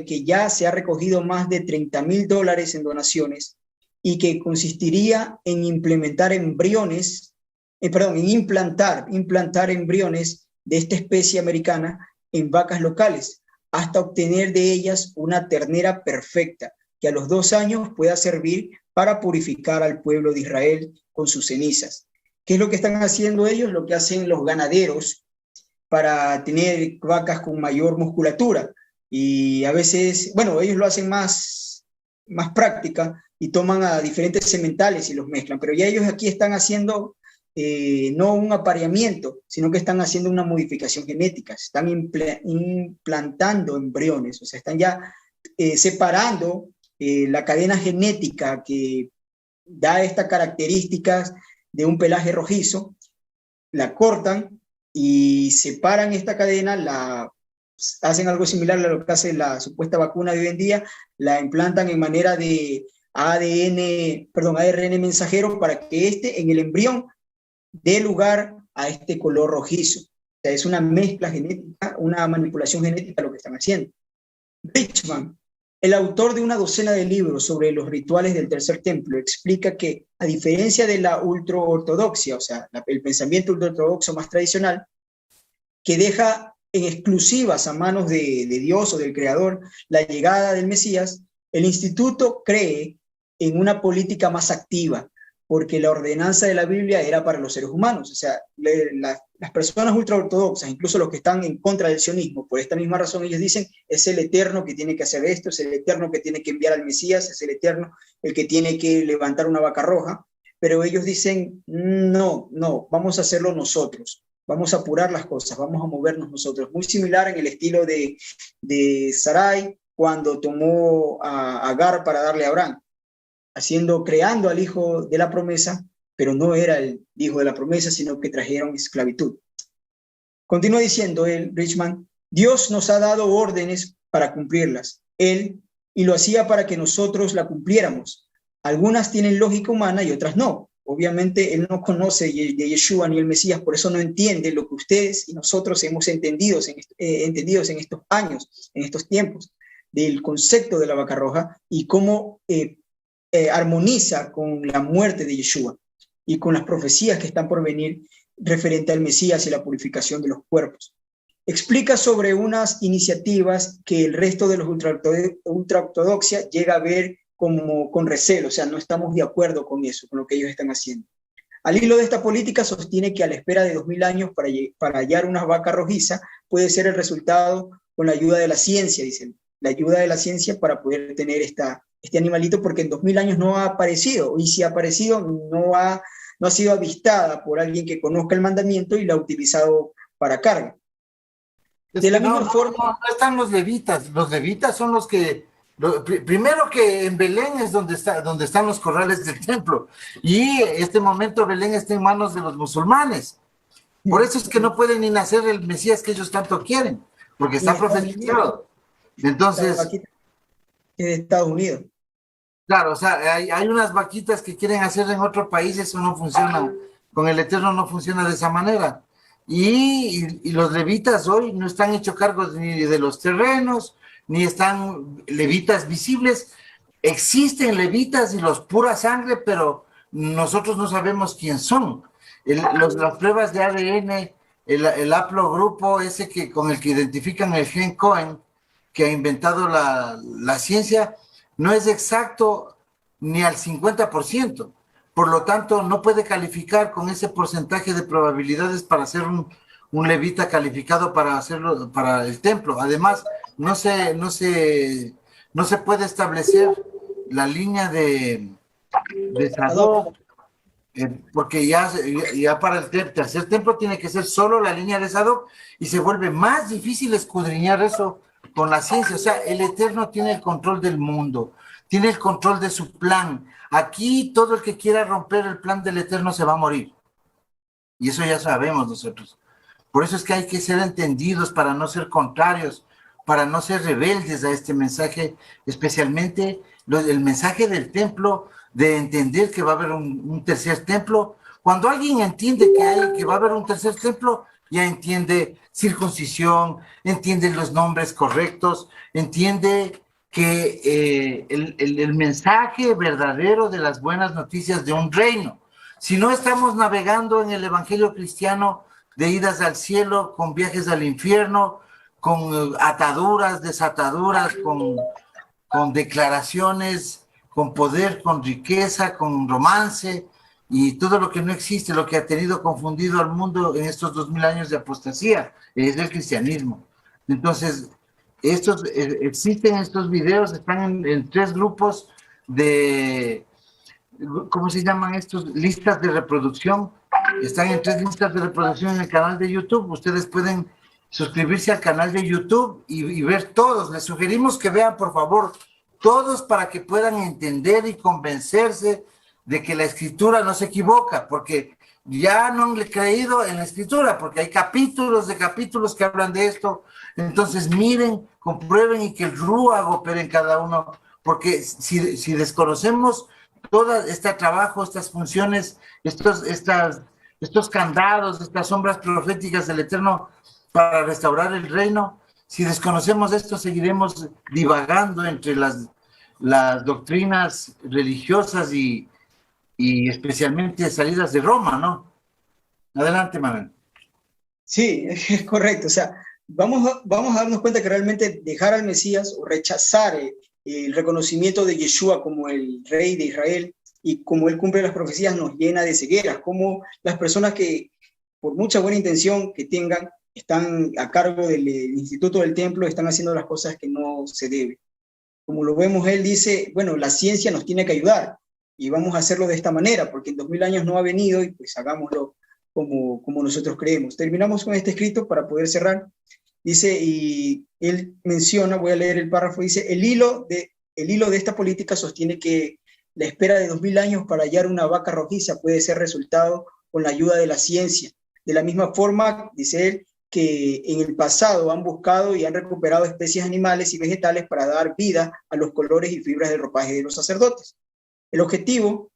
que ya se ha recogido más de $30,000 en donaciones y que consistiría en implantar embriones de esta especie americana en vacas locales, hasta obtener de ellas una ternera perfecta que a los 2 años pueda servir para purificar al pueblo de Israel con sus cenizas. ¿Qué es lo que están haciendo ellos? Lo que hacen los ganaderos para tener vacas con mayor musculatura. Y a veces, bueno, ellos lo hacen más práctica y toman a diferentes sementales y los mezclan. Pero ya ellos aquí están haciendo no un apareamiento, sino que están haciendo una modificación genética. Están implantando embriones, o sea, están ya separando la cadena genética que da estas características de un pelaje rojizo, la cortan y separan esta cadena, hacen algo similar a lo que hace la supuesta vacuna de hoy en día, la implantan en manera de ARN mensajero para que en el embrión dé lugar a este color rojizo. O sea, es una mezcla genética, una manipulación genética lo que están haciendo. Richman, el autor de una docena de libros sobre los rituales del tercer templo, explica que, a diferencia de la ultraortodoxia, o sea, el pensamiento ultraortodoxo más tradicional, que deja en exclusivas a manos de Dios o del Creador la llegada del Mesías, el instituto cree en una política más activa, porque la ordenanza de la Biblia era para los seres humanos. O sea, las personas ultraortodoxas, incluso los que están en contra del sionismo, por esta misma razón ellos dicen, es el Eterno que tiene que hacer esto, es el Eterno que tiene que enviar al Mesías, es el Eterno el que tiene que levantar una vaca roja, pero ellos dicen, no, vamos a hacerlo nosotros, vamos a apurar las cosas, vamos a movernos nosotros. Muy similar en el estilo de Sarai, cuando tomó a Agar para darle a Abraham, creando al hijo de la promesa, pero no era el hijo de la promesa, sino que trajeron esclavitud. Continúa diciendo Richman, Dios nos ha dado órdenes para cumplirlas, y lo hacía para que nosotros la cumpliéramos. Algunas tienen lógica humana y otras no. Obviamente él no conoce de Yeshua ni el Mesías, por eso no entiende lo que ustedes y nosotros hemos entendido en estos años, en estos tiempos, del concepto de la vaca roja y cómo armoniza con la muerte de Yeshua y con las profecías que están por venir referente al Mesías y la purificación de los cuerpos. Explica sobre unas iniciativas que el resto de los ultraortodoxia llega a ver como con recelo, o sea, no estamos de acuerdo con eso, con lo que ellos están haciendo. Al hilo de esta política sostiene que a la espera de 2000 años para hallar una vaca rojiza puede ser el resultado con la ayuda de la ciencia, dicen, la ayuda de la ciencia para poder tener este animalito, porque en 2000 años no ha aparecido, y si ha aparecido, no ha sido avistada por alguien que conozca el mandamiento y la ha utilizado para carga. De la misma forma... No están los levitas son los que... Primero que en Belén es donde están los corrales del templo, y este momento Belén está en manos de los musulmanes. Por eso es que no pueden ni nacer el Mesías que ellos tanto quieren, porque está profetizado. Entonces... de Estados Unidos. Claro, o sea, hay unas vaquitas que quieren hacer en otro país, eso no funciona. Con el Eterno no funciona de esa manera. Y los levitas hoy no están hechos cargos ni de los terrenos, ni están levitas visibles. Existen levitas y los pura sangre, pero nosotros no sabemos quién son. Las pruebas de ADN, el haplogrupo ese con el que identifican el gen Cohen, que ha inventado la ciencia, no es exacto ni al 50%. Por lo tanto, no puede calificar con ese porcentaje de probabilidades para ser un levita calificado para hacerlo para el templo. Además, no se puede establecer la línea de Sadoc, porque ya para el tercer templo tiene que ser solo la línea de Sadoc, y se vuelve más difícil escudriñar eso con la ciencia. O sea, el Eterno tiene el control del mundo, tiene el control de su plan. Aquí todo el que quiera romper el plan del Eterno se va a morir, y eso ya sabemos nosotros. Por eso es que hay que ser entendidos para no ser contrarios, para no ser rebeldes a este mensaje, especialmente el mensaje del templo, de entender que va a haber un tercer templo. Cuando alguien entiende que va a haber un tercer templo, ya entiende circuncisión, entiende los nombres correctos, entiende que el mensaje verdadero de las buenas noticias de un reino. Si no estamos navegando en el evangelio cristiano de idas al cielo, con viajes al infierno, con ataduras, desataduras, con declaraciones, con poder, con riqueza, con romance, y todo lo que no existe, lo que ha tenido confundido al mundo en estos 2000 años de apostasía, es el cristianismo. Entonces, existen estos videos, están en 3 grupos de, ¿cómo se llaman estos? Listas de reproducción. Están en 3 listas de reproducción en el canal de YouTube. Ustedes pueden suscribirse al canal de YouTube y ver todos. Les sugerimos que vean, por favor, todos, para que puedan entender y convencerse de que la escritura no se equivoca, porque ya no han creído en la escritura, porque hay capítulos de capítulos que hablan de esto. Entonces miren, comprueben, y que el Ruach opere en cada uno, porque si desconocemos todo este trabajo, estas funciones, estos candados, estas sombras proféticas del Eterno para restaurar el reino, si desconocemos esto, seguiremos divagando entre las doctrinas religiosas y especialmente salidas de Roma, ¿no? Adelante, Manuel. Sí, es correcto. O sea, vamos a darnos cuenta que realmente dejar al Mesías o rechazar el reconocimiento de Yeshua como el rey de Israel y como él cumple las profecías nos llena de cegueras, como las personas que, por mucha buena intención que tengan, están a cargo del Instituto del Templo, están haciendo las cosas que no se debe. Como lo vemos, él dice, bueno, la ciencia nos tiene que ayudar y vamos a hacerlo de esta manera, porque en 2000 años no ha venido, y pues hagámoslo como nosotros creemos. Terminamos con este escrito para poder cerrar. Dice, y él menciona, voy a leer el párrafo, dice, el hilo de esta política sostiene que la espera de 2000 años para hallar una vaca rojiza puede ser resultado con la ayuda de la ciencia. De la misma forma, dice él, que en el pasado han buscado y han recuperado especies animales y vegetales para dar vida a los colores y fibras del ropaje de los sacerdotes. El objetivo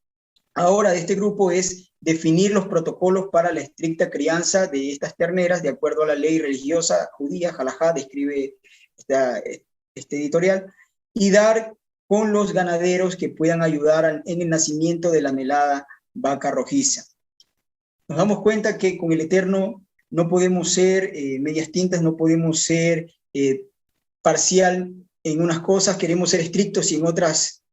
ahora de este grupo es definir los protocolos para la estricta crianza de estas terneras de acuerdo a la ley religiosa judía, halajá, describe este editorial, y dar con los ganaderos que puedan ayudar en el nacimiento de la anhelada vaca rojiza. Nos damos cuenta que con el Eterno no podemos ser medias tintas, no podemos ser parcial en unas cosas, queremos ser estrictos y en otras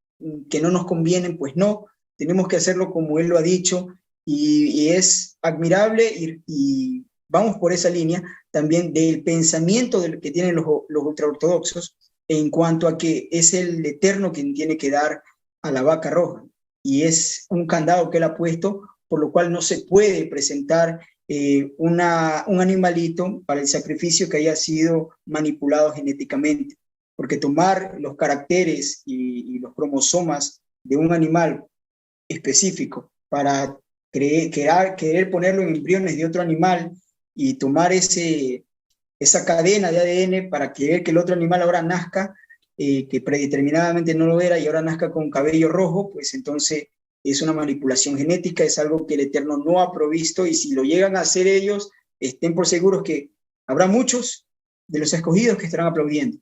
que no nos convienen, pues no, tenemos que hacerlo como él lo ha dicho, y es admirable y vamos por esa línea también del pensamiento que tienen los ultraortodoxos en cuanto a que es el Eterno quien tiene que dar a la vaca roja. Y es un candado que él ha puesto, por lo cual no se puede presentar un animalito para el sacrificio que haya sido manipulado genéticamente. Porque tomar los caracteres y los cromosomas de un animal específico para querer ponerlo en embriones de otro animal y tomar esa cadena de ADN para querer que el otro animal ahora nazca, que predeterminadamente no lo era y ahora nazca con cabello rojo, pues entonces es una manipulación genética, es algo que el Eterno no ha provisto, y si lo llegan a hacer ellos, estén por seguros que habrá muchos de los escogidos que estarán aplaudiendo,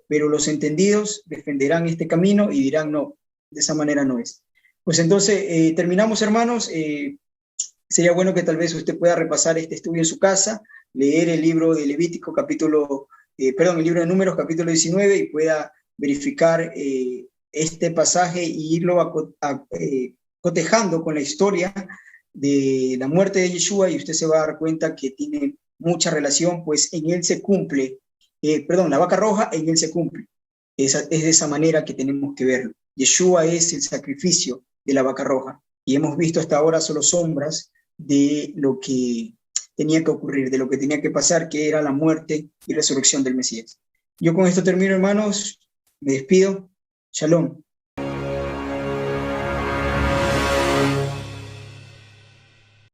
pero los entendidos defenderán este camino y dirán no, de esa manera no es. Pues entonces terminamos, hermanos. Sería bueno que tal vez usted pueda repasar este estudio en su casa, leer el libro de Levítico el libro de Números capítulo 19 y pueda verificar este pasaje y irlo cotejando con la historia de la muerte de Yeshua, y usted se va a dar cuenta que tiene mucha relación, pues en él se cumple, la vaca roja en él se cumple. Es de esa manera que tenemos que verlo. Yeshua es el sacrificio de la vaca roja, y hemos visto hasta ahora solo sombras de lo que tenía que ocurrir, de lo que tenía que pasar, que era la muerte y resurrección del Mesías. Yo con esto termino, hermanos. Me despido. Shalom.